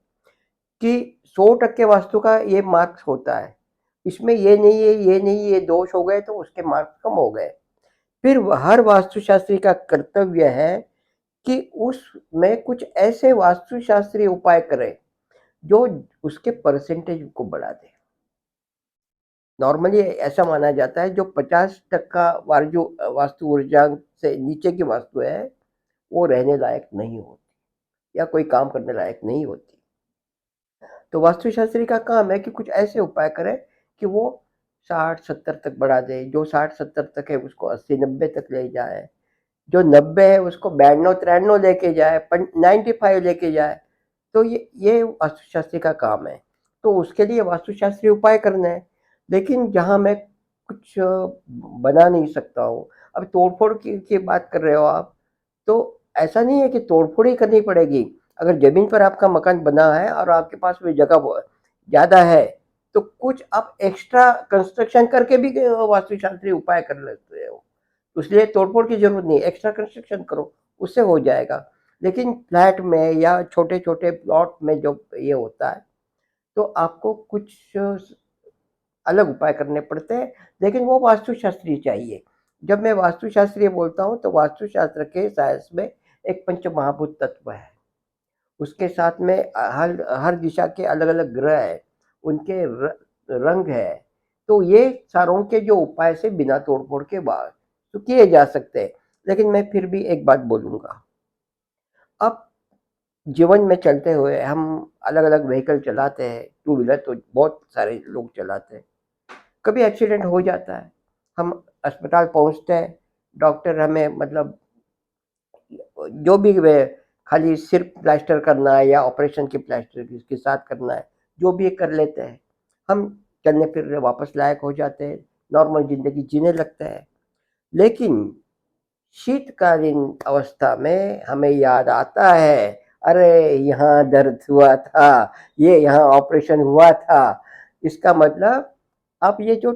कि 100% वास्तु का ये मार्क्स होता है, इसमें ये नहीं है, ये नहीं है, ये दोष हो गए, तो उसके मार्क्स कम हो गए। फिर हर वास्तुशास्त्री का कर्तव्य है कि उसमें कुछ ऐसे वास्तुशास्त्रीय उपाय करे जो उसके परसेंटेज को बढ़ा दे। नॉर्मली ऐसा माना जाता है जो 50% वास्तु ऊर्जा से नीचे की वास्तु है, वो रहने लायक नहीं होती या कोई काम करने लायक नहीं होती। तो वास्तुशास्त्री का काम है कि कुछ ऐसे उपाय करे कि वो 60-70 तक बढ़ा दे, जो 60-70 तक है उसको 80-90 तक ले जाए, जो 90 है उसको 92-93 लेके जाए, 95 लेके जाए। तो ये वास्तुशास्त्री का काम है। तो उसके लिए वास्तुशास्त्री उपाय करना है। लेकिन जहाँ मैं कुछ बना नहीं सकता हूँ, अब तोड़-फोड़ की बात कर रहे हो आप, तो ऐसा नहीं है कि तोड़-फोड़ ही करनी पड़ेगी। अगर ज़मीन पर आपका मकान बना है और आपके पास में जगह ज़्यादा है, तो कुछ आप एक्स्ट्रा कंस्ट्रक्शन करके भी वास्तुशास्त्री उपाय कर लेते हो। इसलिए तोड़-फोड़ की ज़रूरत नहीं है, एक्स्ट्रा कंस्ट्रक्शन करो, उससे हो जाएगा। लेकिन फ्लैट में या छोटे-छोटे प्लॉट में जो ये होता है, तो आपको कुछ अलग उपाय करने पड़ते हैं, लेकिन वो वास्तुशास्त्री चाहिए। जब मैं वास्तुशास्त्रीय बोलता हूँ तो वास्तुशास्त्र के साइंस में एक पंचमहाभूत तत्व है। उसके साथ में हर हर दिशा के अलग-अलग ग्रह हैं, उनके रंग है। तो ये सारों के जो उपाय से बिना तोड़-फोड़ के तो किए जा सकते हैं। लेकिन मैं फिर भी एक बात बोलूँगा। अब जीवन में चलते हुए हम अलग-अलग व्हीकल चलाते हैं, टू व्हीलर तो बहुत सारे लोग चलाते हैं। कभी एक्सीडेंट हो जाता है, हम अस्पताल पहुँचते हैं, डॉक्टर हमें मतलब जो भी वे खाली सिर्फ प्लास्टर करना है या ऑपरेशन की प्लास्टर के साथ करना है, जो भी कर लेते हैं। हम चलने फिरने वापस लायक हो जाते हैं, नॉर्मल ज़िंदगी जीने लगते हैं। लेकिन शीतकालीन अवस्था में हमें याद आता है, अरे यहाँ दर्द हुआ था, ये यहाँ ऑपरेशन हुआ था। इसका मतलब अब ये जो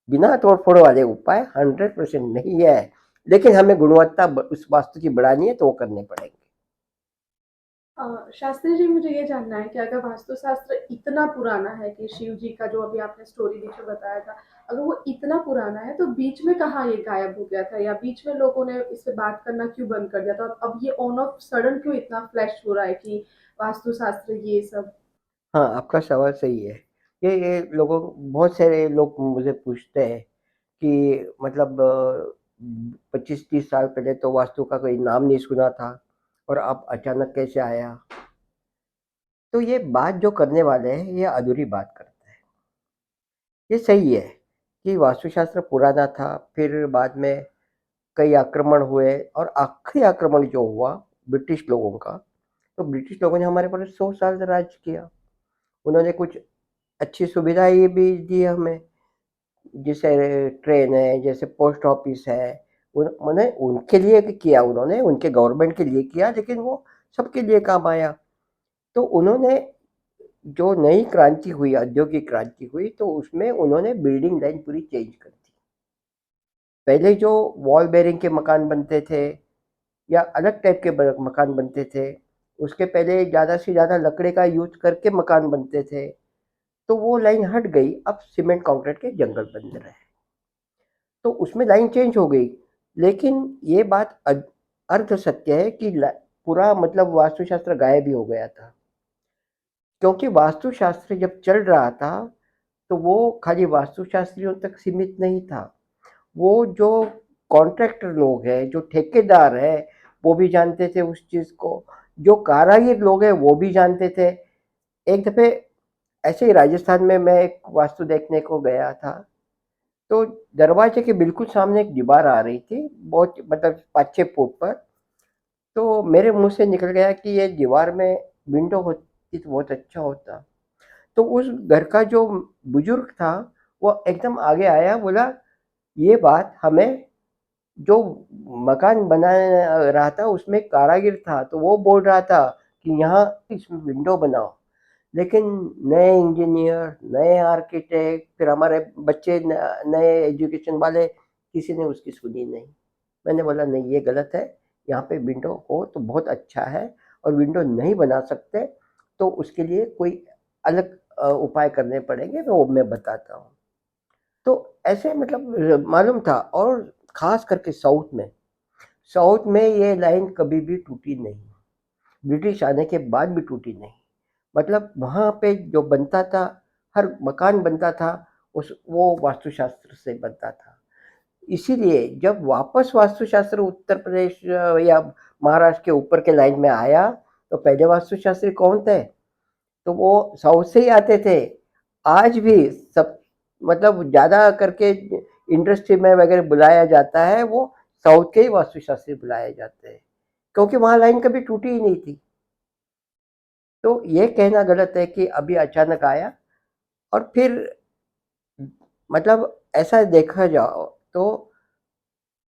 बिना तोड़-फोड़ वाले उपाय 100% नहीं है, लेकिन हमें गुणवत्ता उस वास्तु की बढ़ानी है तो वो करने पड़ेंगे। शास्त्री जी, मुझे ये जानना है कि अगर वास्तुशास्त्र इतना पुराना है कि शिव जी का जो अभी आपने स्टोरी बीच में बताया था, अगर वो इतना पुराना है तो बीच में कहाँ ये गायब हो गया था या बीच में लोगों ने इससे बात करना क्यों बंद कर दिया था? अब ये ऑन ऑफ सडन क्यों इतना फ्लैश हो रहा है कि वास्तुशास्त्र ये सब? हाँ, आपका सवाल सही है। ये लोगों बहुत सारे लोग मुझे पूछते हैं कि मतलब 25-30 साल पहले तो वास्तु का कोई नाम नहीं सुना था और अब अचानक कैसे आया? तो ये बात जो करने वाले हैं, ये अधूरी बात करते हैं। ये सही है कि वास्तुशास्त्र पुराना था, फिर बाद में कई आक्रमण हुए और आखिरी आक्रमण जो हुआ ब्रिटिश लोगों का, तो ब्रिटिश लोगों ने हमारे पर 100 साल राज किया। उन्होंने कुछ अच्छी सुविधाएँ भी दी हमें, जैसे ट्रेन है, जैसे पोस्ट ऑफिस है। उन्होंने उनके लिए किया, उन्होंने उनके गवर्नमेंट के लिए किया, लेकिन वो सबके लिए काम आया। तो उन्होंने जो नई क्रांति हुई, औद्योगिक क्रांति हुई, तो उसमें उन्होंने बिल्डिंग लाइन पूरी चेंज कर दी। पहले जो वॉल बेयरिंग के मकान बनते थे या अलग टाइप के मकान बनते थे, उसके पहले ज़्यादा से ज़्यादा लकड़े का यूज़ करके मकान बनते थे, तो वो लाइन हट गई, अब सीमेंट कंक्रीट के जंगल बन रहे हैं। तो उसमें लाइन चेंज हो गई, लेकिन ये बात अर्ध सत्य है कि पूरा मतलब वास्तुशास्त्र गायब ही हो गया था, क्योंकि वास्तुशास्त्र जब चल रहा था तो वो खाली वास्तुशास्त्रियों तक सीमित नहीं था। वो जो कॉन्ट्रैक्टर लोग हैं, जो ठेकेदार हैं, वो भी जानते थे उस चीज़ को। जो कारीगर लोग हैं वो भी जानते थे। एक दफ़े ऐसे ही राजस्थान में मैं एक वास्तु देखने को गया था, तो दरवाजे के बिल्कुल सामने एक दीवार आ रही थी, बहुत मतलब 5-6 फुट पर। तो मेरे मुँह से निकल गया कि ये दीवार में विंडो होती तो बहुत अच्छा होता। तो उस घर का जो बुजुर्ग था, वो एकदम आगे आया, बोला ये बात हमें जो मकान बना रहा था उसमें कारीगर था, तो वो बोल रहा था कि यहाँ इसमें विंडो बनाओ। लेकिन नए इंजीनियर, नए आर्किटेक्ट, फिर हमारे बच्चे नए एजुकेशन वाले, किसी ने उसकी सुनी नहीं। मैंने बोला नहीं, ये गलत है, यहाँ पे विंडो हो तो बहुत अच्छा है, और विंडो नहीं बना सकते तो उसके लिए कोई अलग उपाय करने पड़ेंगे, वो मैं बताता हूँ। तो ऐसे मतलब मालूम था, और ख़ास करके साउथ में ये लाइन कभी भी टूटी नहीं, ब्रिटिश आने के बाद भी टूटी नहीं। मतलब वहाँ पे जो बनता था, हर मकान बनता था, उस वो वास्तुशास्त्र से बनता था। इसीलिए जब वापस वास्तुशास्त्र उत्तर प्रदेश या महाराष्ट्र के ऊपर के लाइन में आया, तो पहले वास्तुशास्त्री कौन थे? तो वो साउथ से ही आते थे। आज भी सब मतलब ज़्यादा करके इंडस्ट्री में वगैरह बुलाया जाता है, वो साउथ के ही वास्तुशास्त्री बुलाए जाते हैं, क्योंकि वहाँ लाइन कभी टूटी ही नहीं थी। तो ये कहना गलत है कि अभी अचानक आया। और फिर मतलब ऐसा देखा जाओ तो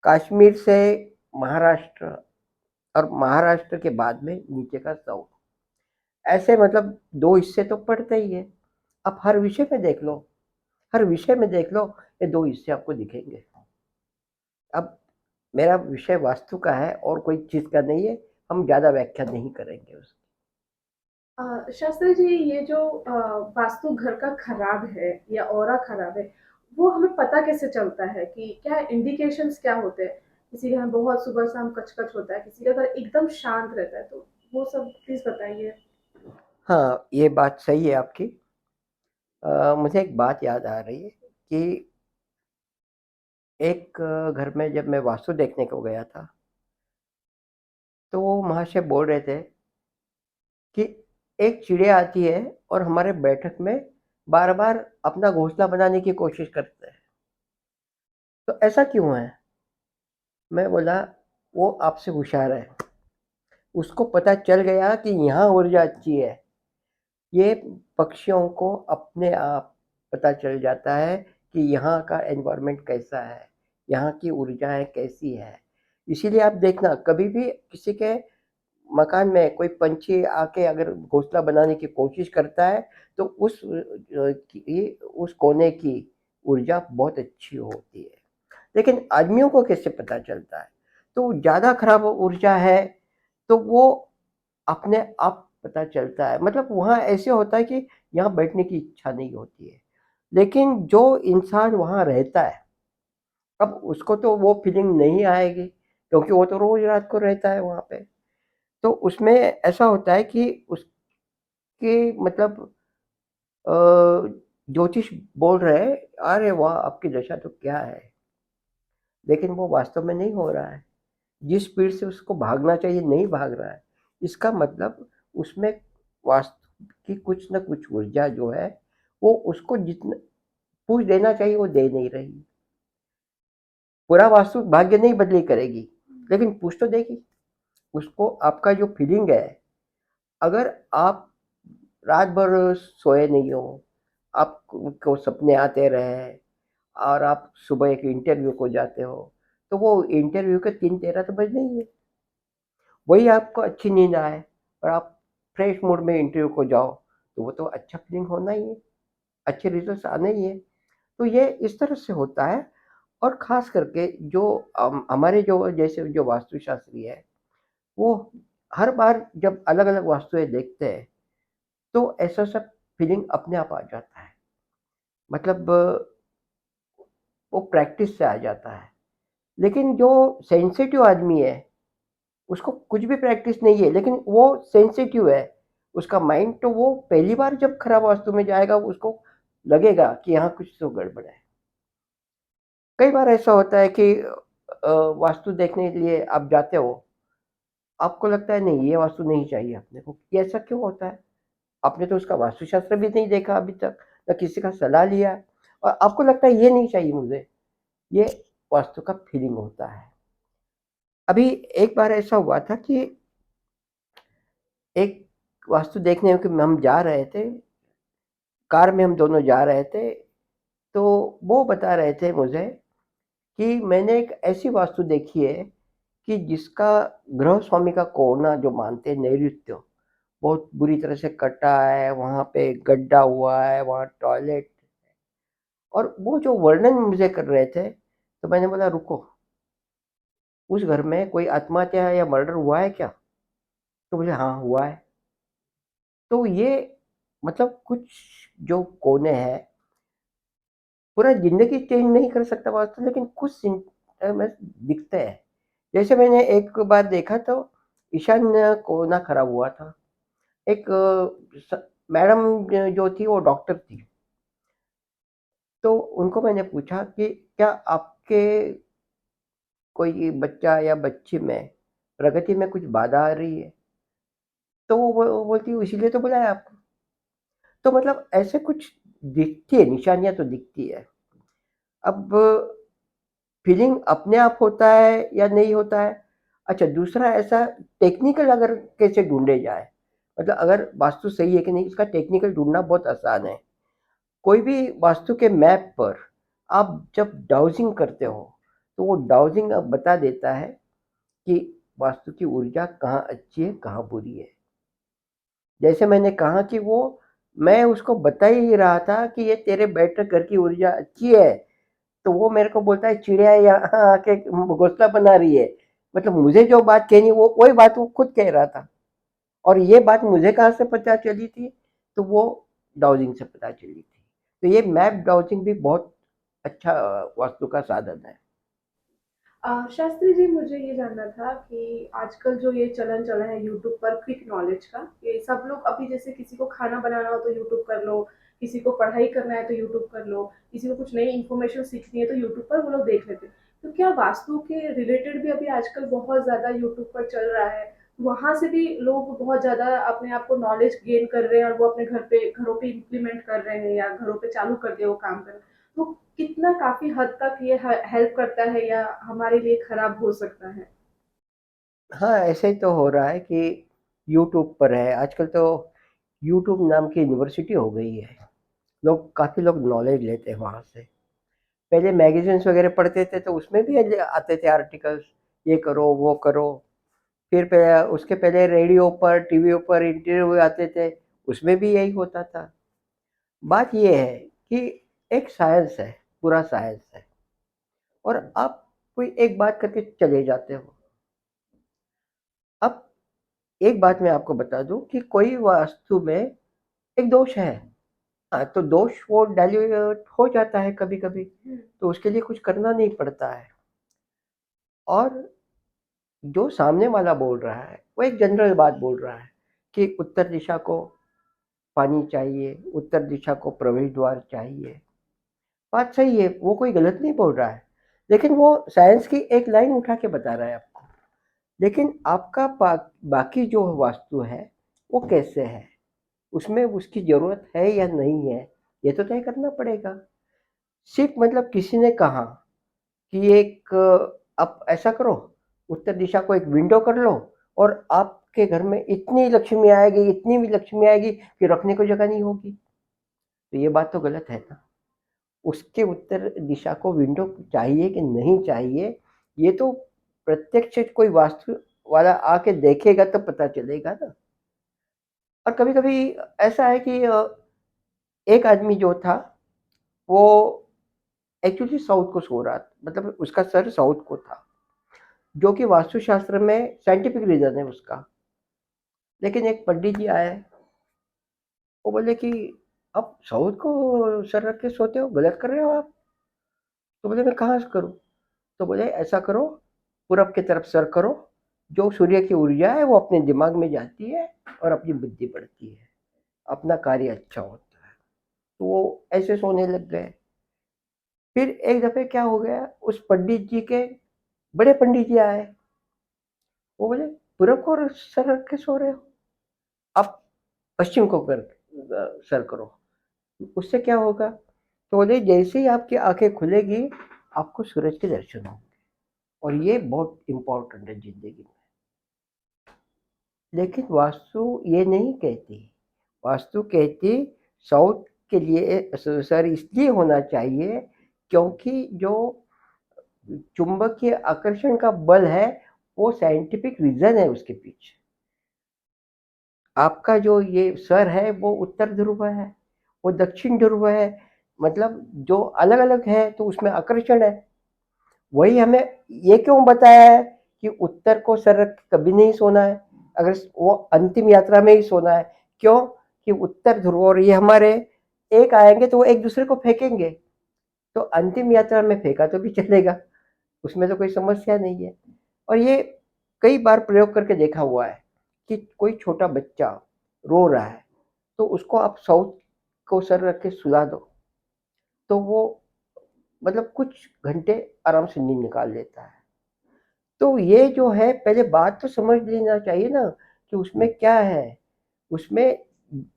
कश्मीर से महाराष्ट्र, और महाराष्ट्र के बाद में नीचे का साउथ, ऐसे मतलब 2 हिस्से तो पड़ते ही है। आप हर विषय में देख लो, हर विषय में देख लो, ये 2 हिस्से आपको दिखेंगे। अब मेरा विषय वास्तु का है और कोई चीज़ का नहीं है, हम ज़्यादा व्याख्या नहीं करेंगे उसकी। शास्त्री जी, ये जो वास्तु घर का खराब है या ऑरा खराब है, वो हमें पता कैसे चलता है कि क्या इंडिकेशंस क्या होते हैं? किसी का घर बहुत सुबह शाम कच-कच होता है, किसी का घर एकदम शांत रहता है, तो वो सब प्लीज़ बताइए। हाँ, ये बात सही है आपकी। मुझे एक बात याद आ रही है कि एक घर में जब मैं वास्तु देखने को गया था, तो वो महाशय बोल रहे थे कि एक चिड़िया आती है और हमारे बैठक में बार-बार अपना घोंसला बनाने की कोशिश करता है। तो ऐसा क्यों है? मैं बोला, वो आपसे होशियार है। उसको पता चल गया कि यहाँ ऊर्जा अच्छी है। ये पक्षियों को अपने आप पता चल जाता है कि यहाँ का एनवायरनमेंट कैसा है, यहाँ की ऊर्जाएँ कैसी है। इसीलिए आप देखना कभी भी किसी के मकान में कोई पंछी आके अगर घोंसला बनाने की कोशिश करता है, तो उस कोने की ऊर्जा बहुत अच्छी होती है। लेकिन आदमियों को कैसे पता चलता है? तो ज़्यादा खराब ऊर्जा है, तो वो अपने आप पता चलता है। मतलब वहाँ ऐसे होता है कि यहाँ बैठने की इच्छा नहीं होती है। लेकिन जो इंसान वहाँ रहता है, अब उसको तो वो फीलिंग नहीं आएगी, क्योंकि वो तो रोज़ रात को रहता है वहाँ पे। तो उसमें ऐसा होता है कि उसके मतलब अ, ज्योतिष बोल रहे हैं, "अरे वाह! आपकी दशा तो क्या है?" लेकिन वो वास्तव में नहीं हो रहा है। जिस स्पीड से उसको भागना चाहिए नहीं भाग रहा है। इसका मतलब उसमें वास्तु की कुछ न कुछ ऊर्जा जो है, वो उसको जितना पुश देना चाहिए वो दे नहीं रही। पूरा वास्तु भाग्य नहीं बदली करेगी, लेकिन पुश तो देगी। उसको आपका जो फीलिंग है, अगर आप रात भर सोए नहीं हो, आपको सपने आते रहे और आप सुबह एक इंटरव्यू को जाते हो, तो वो इंटरव्यू के 3:13 तो बजने ही है। वही आपको अच्छी नींद आए और आप फ्रेश मूड में इंटरव्यू को जाओ, तो वो तो अच्छा फीलिंग होना ही है, अच्छे रिजल्ट्स आने ही है। तो ये इस तरह से होता है। और ख़ास करके जो हमारे जो जैसे जो वास्तुशास्त्री है, वो हर बार जब अलग-अलग वास्तुएँ देखते हैं, तो ऐसा-सा फीलिंग अपने आप आ जाता है। मतलब वो प्रैक्टिस से आ जाता है। लेकिन जो सेंसिटिव आदमी है, उसको कुछ भी प्रैक्टिस नहीं है, लेकिन वो सेंसिटिव है। उसका माइंड तो वो पहली बार जब खराब वास्तु में जाएगा, उसको लगेगा कि यहाँ कुछ तो गड़बड़ है। कई बार ऐसा होता है कि वास्तु देखने के लिए आप जाते हो, आपको लगता है नहीं ये वास्तु नहीं चाहिए अपने को। ये ऐसा क्यों होता है? आपने तो उसका वास्तुशास्त्र भी नहीं देखा अभी तक, ना किसी का सलाह लिया है और आपको लगता है ये नहीं चाहिए मुझे। ये वास्तु का फीलिंग होता है। अभी एक बार ऐसा हुआ था कि एक वास्तु देखने के हम जा रहे थे, कार में हम दोनों जा रहे थे, तो वो बता रहे थे मुझे कि मैंने एक ऐसी वास्तु देखी है कि जिसका गृह स्वामी का कोना जो मानते हैं नैऋत्य, बहुत बुरी तरह से कटा है, वहाँ पे गड्ढा हुआ है, वहाँ टॉयलेट। और वो जो वर्णन मुझे कर रहे थे, तो मैंने बोला रुको, उस घर में कोई आत्महत्या या मर्डर हुआ है क्या? तो बोले हाँ, हुआ है। तो ये मतलब कुछ जो कोने हैं, पूरा ज़िंदगी चेंज नहीं कर सकता वास्तु, लेकिन कुछ में दिखते हैं। जैसे मैंने एक बार देखा तो ईशान्य कोना खराब हुआ था। एक मैडम जो थी वो डॉक्टर थी। तो उनको मैंने पूछा कि क्या आपके कोई बच्चा या बच्ची में प्रगति में कुछ बाधा आ रही है? तो वो बोलती है इसीलिए तो बुलाया आपको। तो मतलब ऐसे कुछ दिखती है, निशानियाँ तो दिखती है। अब फीलिंग अपने आप होता है या नहीं होता है? अच्छा, दूसरा ऐसा टेक्निकल अगर कैसे ढूँढे जाए? मतलब अगर वास्तु सही है कि नहीं, इसका टेक्निकल ढूँढना बहुत आसान है। कोई भी वास्तु के मैप पर आप जब डाउजिंग करते हो, तो वो डाउजिंग अब बता देता है कि वास्तु की ऊर्जा कहाँ अच्छी है, कहाँ बुरी है। जैसे मैंने कहा कि वो मैं उसको बता ही रहा था कि ये तेरे बैठक घर की ऊर्जा अच्छी है, तो वो मेरे को बोलता है चिड़िया यहाँ आके घोंसला बना रही है। मतलब मुझे जो बात कहनी वो वही बात वो खुद कह रहा था। और ये बात मुझे कहाँ से पता चली थी, तो वो डाउजिंग से पता चली थी। तो ये मैप डाउजिंग भी बहुत अच्छा वास्तु का साधन है। शास्त्री जी, मुझे ये जानना था कि आजकल जो ये चलन चला है यूट्यूब पर क्विक नॉलेज का, ये सब लोग अभी जैसे किसी को खाना बनाना हो तो यूट्यूब कर लो, किसी को पढ़ाई करना है तो यूट्यूब कर लो, किसी को कुछ नई इन्फॉर्मेशन सीखनी है तो यूट्यूब पर वो लोग देख लेते हैं। तो क्या वास्तु के रिलेटेड भी अभी आजकल बहुत ज़्यादा यूट्यूब पर चल रहा है? वहाँ से भी लोग बहुत ज़्यादा अपने आप को नॉलेज गेन कर रहे हैं और वो अपने घरों पे इम्प्लीमेंट कर रहे हैं या घरों पे चालू कर दिया वो काम करना। तो कितना काफ़ी हद तक ये हेल्प करता है या हमारे लिए खराब हो सकता है? हाँ, ऐसे ही तो हो रहा है कि यूट्यूब पर है आजकल तो। यूट्यूब नाम की यूनिवर्सिटी हो गई है। लोग काफ़ी लोग नॉलेज लेते हैं वहाँ से। पहले मैगज़ीन्स वग़ैरह पढ़ते थे तो उसमें भी आते थे आर्टिकल्स, ये करो, वो करो। फिर उसके पहले रेडियो पर, टीवी पर इंटरव्यू आते थे, उसमें भी यही होता था। बात ये है कि एक साइंस है, पूरा साइंस है, और आप कोई एक बात करके चले जाते हो। अब एक बात मैं आपको बता दूँ कि कोई वास्तु में एक दोष है। हाँ, तो दोष वो डाइल्यूट हो जाता है कभी-कभी, तो उसके लिए कुछ करना नहीं पड़ता है। और जो सामने वाला बोल रहा है, वो एक जनरल बात बोल रहा है कि उत्तर दिशा को पानी चाहिए, उत्तर दिशा को प्रवेश द्वार चाहिए। बात सही है, वो कोई गलत नहीं बोल रहा है। लेकिन वो साइंस की एक लाइन उठा के बता रहा है आपको। लेकिन आपका बाकी जो वास्तु है, वो कैसे है? उसमें उसकी ज़रूरत है या नहीं है, ये तो तय करना पड़ेगा। सिर्फ़ मतलब किसी ने कहा कि आप ऐसा करो, उत्तर दिशा को एक विंडो कर लो और आपके घर में इतनी लक्ष्मी आएगी, इतनी भी लक्ष्मी आएगी कि रखने को जगह नहीं होगी। तो ये बात तो गलत है ना। उसके उत्तर दिशा को विंडो चाहिए कि नहीं चाहिए, ये तो प्रत्यक्ष कोई वास्तु वाला आके देखेगा तो पता चलेगा ना। और कभी-कभी ऐसा है कि एक आदमी जो था, वो एक्चुअली साउथ को सो रहा था, मतलब उसका सर साउथ को था, जो कि वास्तुशास्त्र में साइंटिफिक रीज़न है उसका। लेकिन एक पंडित जी आए, वो बोले कि आप साउथ को सर रख के सोते हो, गलत कर रहे हो आप। तो बोले मैं कहाँ से करूँ? तो बोले ऐसा करो, पूरब की तरफ सर करो, जो सूर्य की ऊर्जा है वो अपने दिमाग में जाती है और अपनी बुद्धि बढ़ती है, अपना कार्य अच्छा होता है। तो वो ऐसे सोने लग गए। फिर एक दफ़े क्या हो गया, उस पंडित जी के बड़े पंडित जी आए, वो बोले पूरब को सर रख के सो रहे हो, आप पश्चिम को सर करो, उससे क्या होगा? तो बोले जैसे ही आपकी आंखें खुलेगी, आपको सूरज के दर्शन होंगे, और ये बहुत इम्पोर्टेंट है जिंदगी में। लेकिन वास्तु ये नहीं कहती। वास्तु कहती साउथ के लिए सर इसलिए होना चाहिए क्योंकि जो चुंबकीय आकर्षण का बल है, वो साइंटिफिक रीजन है उसके पीछे। आपका जो ये सर है वो उत्तर ध्रुव है, वो दक्षिण ध्रुव है, मतलब जो अलग अलग है तो उसमें आकर्षण है। वही हमें ये क्यों बताया है कि उत्तर को सर रख के कभी नहीं सोना है, अगर वो अंतिम यात्रा में ही सोना है। क्यों? कि उत्तर ध्रुव और ये हमारे एक आएंगे तो वो एक दूसरे को फेंकेंगे, तो अंतिम यात्रा में फेंका तो भी चलेगा, उसमें तो कोई समस्या नहीं है। और ये कई बार प्रयोग करके देखा हुआ है कि कोई छोटा बच्चा रो रहा है, तो उसको आप साउथ को सर रख के सुला दो, तो वो मतलब कुछ घंटे आराम से नींद निकाल लेता है। तो ये जो है पहले बात तो समझ लेना चाहिए ना कि उसमें क्या है। उसमें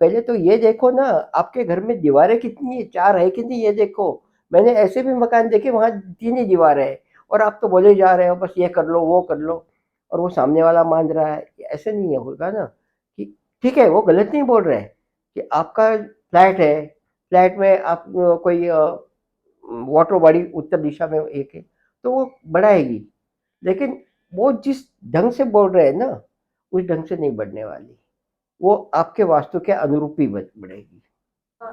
पहले तो ये देखो ना, आपके घर में दीवारें कितनी है, 4 है कि नहीं ये देखो। मैंने ऐसे भी मकान देखे वहाँ 3 ही दीवारें हैं, और आप तो बोले जा रहे हो बस ये कर लो, वो कर लो, और वो सामने वाला मान रहा है। ऐसे नहीं है होगा ना कि ठीक है, वो गलत नहीं बोल रहे हैं कि आपका फ्लैट है, फ्लैट में आप कोई वाटर बॉडी उत्तर दिशा में एक है, तो वो बढ़ाएगी। लेकिन वो जिस ढंग से बोल रहे हैं ना, उस ढंग से नहीं बढ़ने वाली। वो आपके वास्तु के अनुरूप ही बढ़ेगी।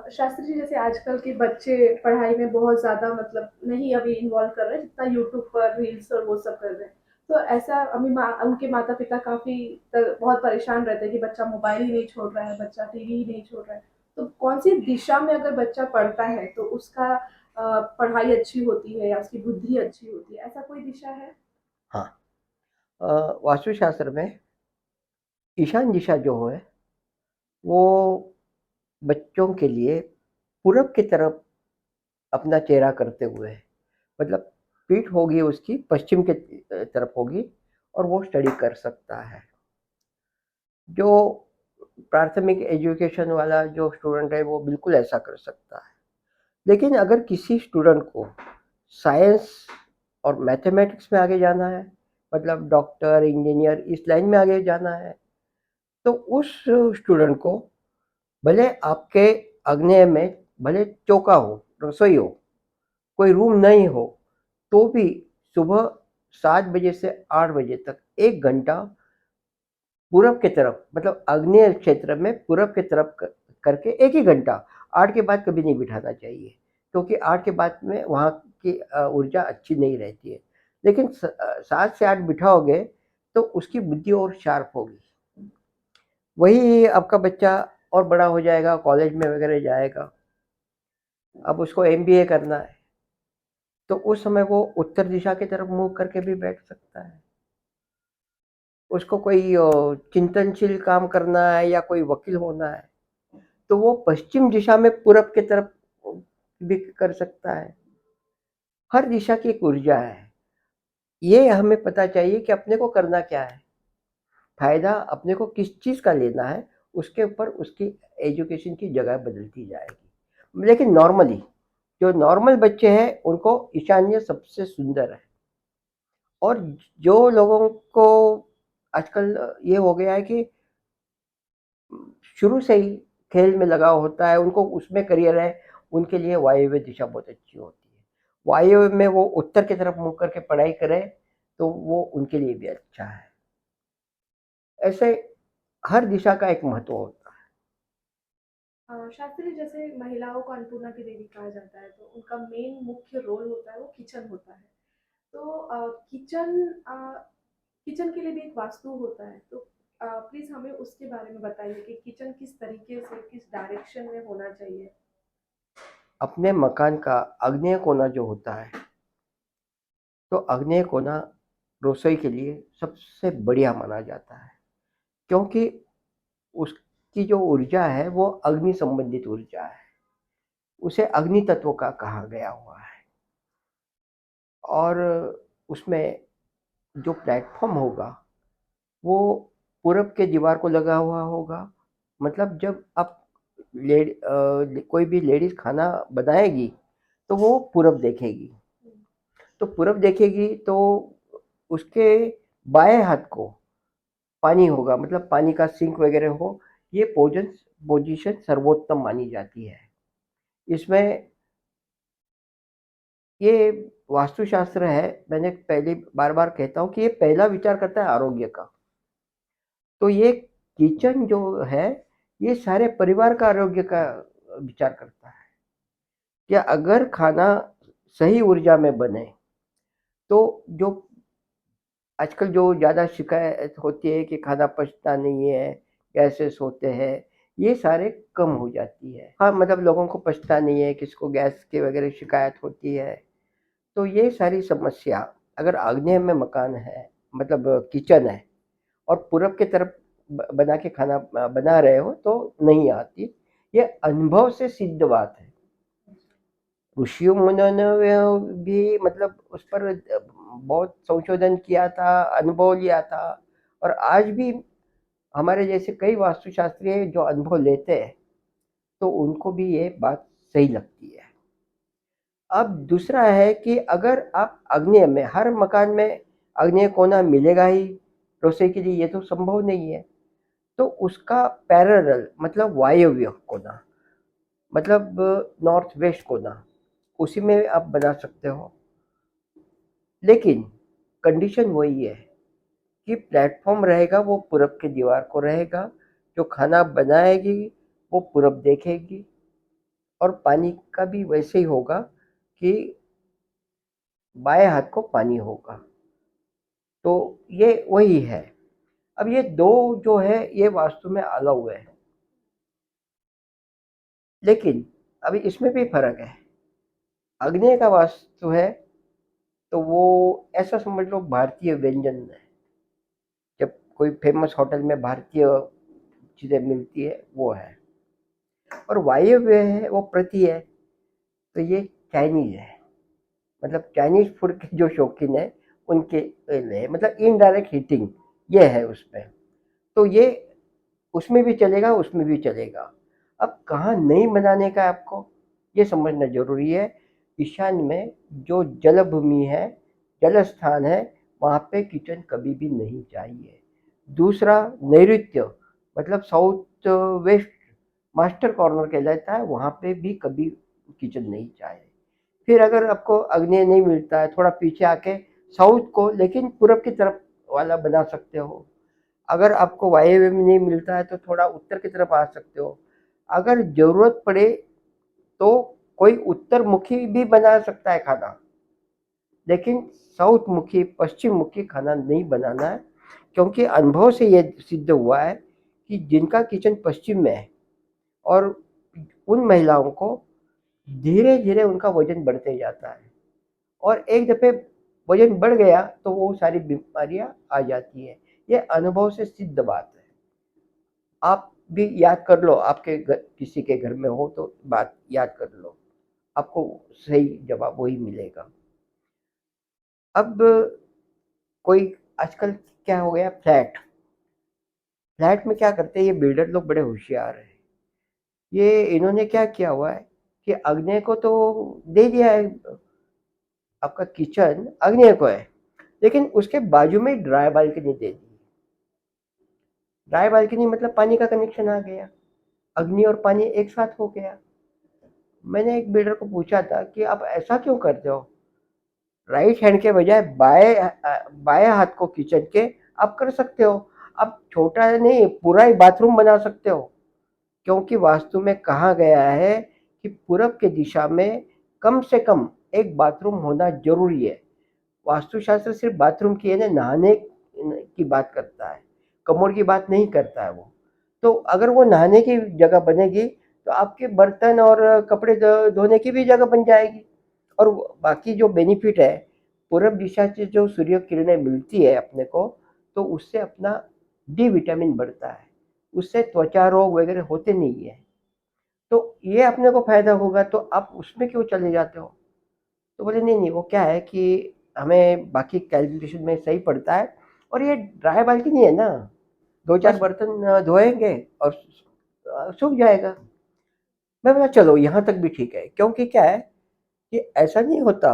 शास्त्री जी, जैसे आजकल के बच्चे पढ़ाई में बहुत ज़्यादा मतलब नहीं अभी इन्वॉल्व कर रहे हैं जितना यूट्यूब पर रील्स और वो सब कर रहे हैं। तो ऐसा उनके माता पिता काफी बहुत परेशान रहते हैं कि बच्चा मोबाइल ही नहीं छोड़ रहा है, बच्चा टीवी ही नहीं छोड़ रहा है। तो कौन सी दिशा में अगर बच्चा पढ़ता है तो उसका पढ़ाई अच्छी होती है या उसकी बुद्धि अच्छी होती है, ऐसा कोई दिशा है? हाँ, वास्तुशास्त्र में ईशान दिशा जो है वो बच्चों के लिए पूरब की तरफ अपना चेहरा करते हुए है। मतलब पीठ होगी उसकी पश्चिम के तरफ होगी और वो स्टडी कर सकता है। जो प्राथमिक एजुकेशन वाला जो स्टूडेंट है वो बिल्कुल ऐसा कर सकता है। लेकिन अगर किसी स्टूडेंट को साइंस और मैथमेटिक्स में आगे जाना है, मतलब डॉक्टर इंजीनियर इस लाइन में आगे जाना है, तो उस स्टूडेंट को भले आपके आग्नेय में भले चौका हो, रसोई हो, कोई रूम नहीं हो, तो भी सुबह 7 बजे से 8 बजे तक 1 घंटा पूरब की तरफ, मतलब आग्नेय क्षेत्र में पूरब की तरफ करके 1 ही घंटा, 8 के बाद कभी नहीं बिठाना चाहिए, क्योंकि 8 के बाद में वहाँ की ऊर्जा अच्छी नहीं रहती है। लेकिन 7 से 8 बिठाओगे तो उसकी बुद्धि और शार्प होगी। वही आपका बच्चा और बड़ा हो जाएगा, कॉलेज में वगैरह जाएगा, अब उसको एमबीए करना है, तो उस समय वो उत्तर दिशा की तरफ मुँह करके भी बैठ सकता है। उसको कोई चिंतनशील काम करना है या कोई वकील होना है, तो वो पश्चिम दिशा में पूरब की तरफ भी कर सकता है। हर दिशा की एक ऊर्जा है। ये हमें पता चाहिए कि अपने को करना क्या है, फायदा अपने को किस चीज का लेना है, उसके ऊपर उसकी एजुकेशन की जगह बदलती जाएगी। लेकिन नॉर्मली जो नॉर्मल बच्चे हैं उनको ईशान्य सबसे सुंदर है। और जो लोगों को आजकल ये हो गया है कि शुरू से ही खेल में लगाव होता है, उनको उसमें करियर है, उनके लिए वायव्य दिशा बहुत अच्छी होती है। वायव्य में वो उत्तर की तरफ मुँह करके पढ़ाई करें तो वो उनके लिए भी अच्छा है। ऐसे हर दिशा का एक महत्व होता है। शास्त्री जैसे महिलाओं को अन्नपूर्णा की देवी कहा जाता है, तो उनका मेन मुख्य रोल होता है वो किचन होता है। तो किचन के लिए भी एक वास्तु होता है, तो प्लीज हमें उसके बारे में बताइए कि किचन किस तरीके से किस डायरेक्शन में होना चाहिए। अपने मकान का आग्नेय कोना जो होता है, तो आग्नेय कोना रसोई के लिए सबसे बढ़िया माना जाता है, क्योंकि उसकी जो ऊर्जा है वो अग्नि संबंधित ऊर्जा है। उसे अग्नि तत्व का कहा गया हुआ है। और उसमें जो प्लेटफॉर्म होगा वो पूरब के दीवार को लगा हुआ होगा। मतलब जब आप कोई भी लेडीज खाना बनाएगी तो वो पूरब देखेगी। तो पूरब देखेगी तो उसके बाएं हाथ को पानी होगा, मतलब पानी का सिंक वगैरह हो। ये पोजीशन सर्वोत्तम मानी जाती है। इसमें ये वास्तुशास्त्र है, मैंने पहले बार बार कहता हूँ कि ये पहला विचार करता है आरोग्य का। तो ये किचन जो है ये सारे परिवार का आरोग्य का विचार करता है कि अगर खाना सही ऊर्जा में बने तो जो आजकल जो ज़्यादा शिकायत होती है कि खाना पचता नहीं है, गैसेस होते हैं, ये सारे कम हो जाती है। हाँ, मतलब लोगों को पचता नहीं है, किसी को गैस की वगैरह शिकायत होती है, तो ये सारी समस्या अगर आग्नेय में मकान है, मतलब किचन है और पूरब की तरफ बना के खाना बना रहे हो तो नहीं आती। ये अनुभव से सिद्ध बात है। ऋषियों मुनियों ने भी मतलब उस पर बहुत संशोधन किया था, अनुभव लिया था। और आज भी हमारे जैसे कई वास्तुशास्त्री हैं जो अनुभव लेते हैं, तो उनको भी ये बात सही लगती है। अब दूसरा है कि अगर आप आग्नेय में, हर मकान में आग्नेय कोना मिलेगा ही रसोई के लिए, ये तो संभव नहीं है। तो उसका पैरेलल मतलब वायव्य कोना, मतलब नॉर्थ वेस्ट कोना, उसी में आप बना सकते हो। लेकिन कंडीशन वही है कि प्लेटफॉर्म रहेगा वो पूरब की दीवार को रहेगा। जो खाना बनाएगी वो पूरब देखेगी। और पानी का भी वैसे ही होगा कि बाएं हाथ को पानी होगा। तो ये वही है। अब ये दो जो है ये वास्तु में अलाउ है, लेकिन अभी इसमें भी फर्क है। अग्नि का वास्तु है तो वो ऐसा समझ लो भारतीय व्यंजन है। जब कोई फेमस होटल में भारतीय चीजें मिलती है वो है, और वायव्य है वो प्रति है, तो ये चाइनीज है। मतलब चाइनीज फूड के जो शौकीन है उनके लिए, मतलब इनडायरेक्ट हीटिंग ये है उसमें। तो ये उसमें भी चलेगा, उसमें भी चलेगा। अब कहाँ नहीं बनाने का आपको ये समझना जरूरी है। ईशान में जो जलभूमि है, जल स्थान है, वहाँ पे किचन कभी भी नहीं चाहिए। दूसरा नैऋत्य, मतलब साउथ वेस्ट मास्टर कॉर्नर कहलाता है, वहाँ पे भी कभी किचन नहीं चाहिए। फिर अगर आपको आग्नेय नहीं मिलता है, थोड़ा पीछे आके साउथ को लेकिन पूरब की तरफ वाला बना सकते हो। अगर आपको वायव्य में नहीं मिलता है तो थोड़ा उत्तर की तरफ आ सकते हो। अगर जरूरत पड़े तो कोई उत्तर मुखी भी बना सकता है खाना, लेकिन साउथ मुखी पश्चिम मुखी खाना नहीं बनाना है। क्योंकि अनुभव से ये सिद्ध हुआ है कि जिनका किचन पश्चिम में है और उन महिलाओं को धीरे धीरे उनका वजन बढ़ते जाता है, और एक दफे वजन बढ़ गया तो वो सारी बीमारियां आ जाती है। ये अनुभव से सिद्ध बात है। आप भी याद कर लो, आपके किसी के घर में हो तो बात याद कर लो, आपको सही जवाब वही मिलेगा। अब कोई आजकल क्या हो गया, फ्लैट फ्लैट में क्या करते हैं ये बिल्डर लोग, बड़े होशियार हैं। ये इन्होंने क्या किया हुआ है कि अग्नि को तो दे दिया है, आपका किचन अग्नि को है, लेकिन उसके बाजू में ड्राई बालकनी दे दी। ड्राई बालकनी मतलब पानी का कनेक्शन आ गया, अग्नि और पानी एक साथ हो गया। मैंने एक बिल्डर को पूछा था कि आप ऐसा क्यों करते हो, राइट हैंड के बजाय बाएं हाथ को किचन के आप कर सकते हो। आप छोटा नहीं पूरा ही बाथरूम बना सकते हो, क्योंकि वास्तु में कहा गया है कि पूरब के दिशा में कम से कम एक बाथरूम होना जरूरी है। वास्तुशास्त्र सिर्फ बाथरूम की है ना, नहाने की बात करता है, कमोड की बात नहीं करता है वो। तो अगर वो नहाने की जगह बनेगी तो आपके बर्तन और कपड़े धोने की भी जगह बन जाएगी। और बाकी जो बेनिफिट है, पूरब दिशा से जो सूर्य किरणें मिलती है अपने को, तो उससे अपना डी विटामिन बढ़ता है, उससे त्वचा रोग वगैरह होते नहीं है। तो ये अपने को फायदा होगा, तो आप उसमें क्यों चले जाते हो। तो बोले नहीं नहीं, वो क्या है कि हमें बाकी कैलकुलेशन में सही पड़ता है, और ये ड्राई बाल्कनी है ना, दो चार बस बर्तन धोएंगे और सूख जाएगा। मैं बोला चलो यहाँ तक भी ठीक है, क्योंकि क्या है कि ऐसा नहीं होता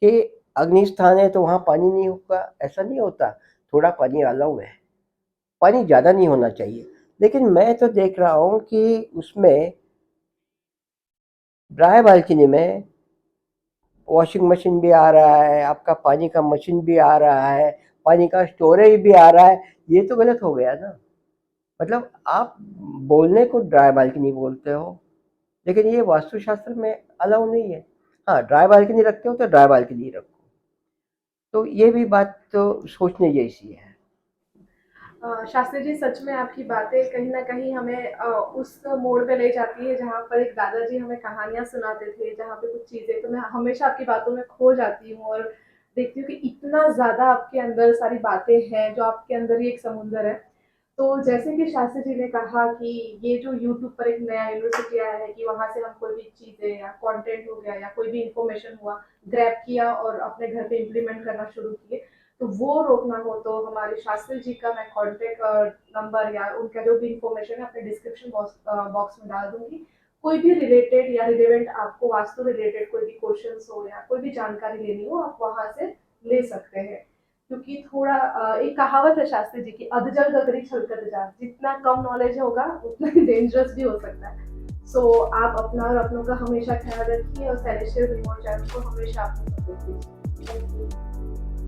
कि अग्नि स्थान है तो वहाँ पानी नहीं होगा, ऐसा नहीं होता। थोड़ा पानी अलाउ है, पानी ज़्यादा नहीं होना चाहिए। लेकिन मैं तो देख रहा हूँ कि उसमें ड्राई बाल्कनी में वॉशिंग मशीन भी आ रहा है, आपका पानी का मशीन भी आ रहा है, पानी का स्टोरेज भी आ रहा है। ये तो गलत हो गया ना। मतलब आप बोलने को ड्राई बाल्कनी बोलते हो, लेकिन ये वास्तुशास्त्र में अलाउ नहीं है। हाँ, ड्राई बाल्कनी रखते हो तो ड्राई बाल्कनी रखो। तो ये भी बात तो सोचने जैसी है। शास्त्री जी, सच में आपकी बातें कहीं ना कहीं हमें उस मोड़ पे ले जाती है जहाँ पर एक दादाजी हमें कहानियां सुनाते थे, जहाँ पे कुछ चीजें तो मैं हमेशा आपकी बातों में खो जाती हूँ और देखती हूँ कि इतना ज्यादा आपके अंदर सारी बातें हैं, जो आपके अंदर ही एक समुंदर है। तो जैसे कि शास्त्री जी ने कहा कि ये जो यूट्यूब पर एक नया यूनिवर्सिटी आया है कि वहां से हम कोई भी चीजें या कंटेंट हो गया या कोई भी इंफॉर्मेशन हुआ, ग्रैब किया और अपने घर पे इम्प्लीमेंट करना शुरू किए, तो वो रोकना हो तो हमारे शास्त्री जी का मैं कॉन्टेक्ट नंबर या उनका जो भी इंफॉर्मेशन है अपने डिस्क्रिप्शन बॉक्स में डाल दूंगी। कोई भी रिलेटेड या रिलेवेंट आपको वास्तु रिलेटेड कोई भी क्वेश्चन हो या कोई भी जानकारी लेनी हो, आप वहां से ले सकते हैं। क्योंकि थोड़ा एक कहावत है शास्त्री जी की, अधजल गगरी छलकत जा, जितना कम नॉलेज होगा उतना ही डेंजरस भी हो सकता है। सो आप अपना और अपनों का हमेशा ख्याल रखिए और सेलेस्टियल रिमोट चैनल को हमेशा अपने सपोर्ट कीजिए। Thank you.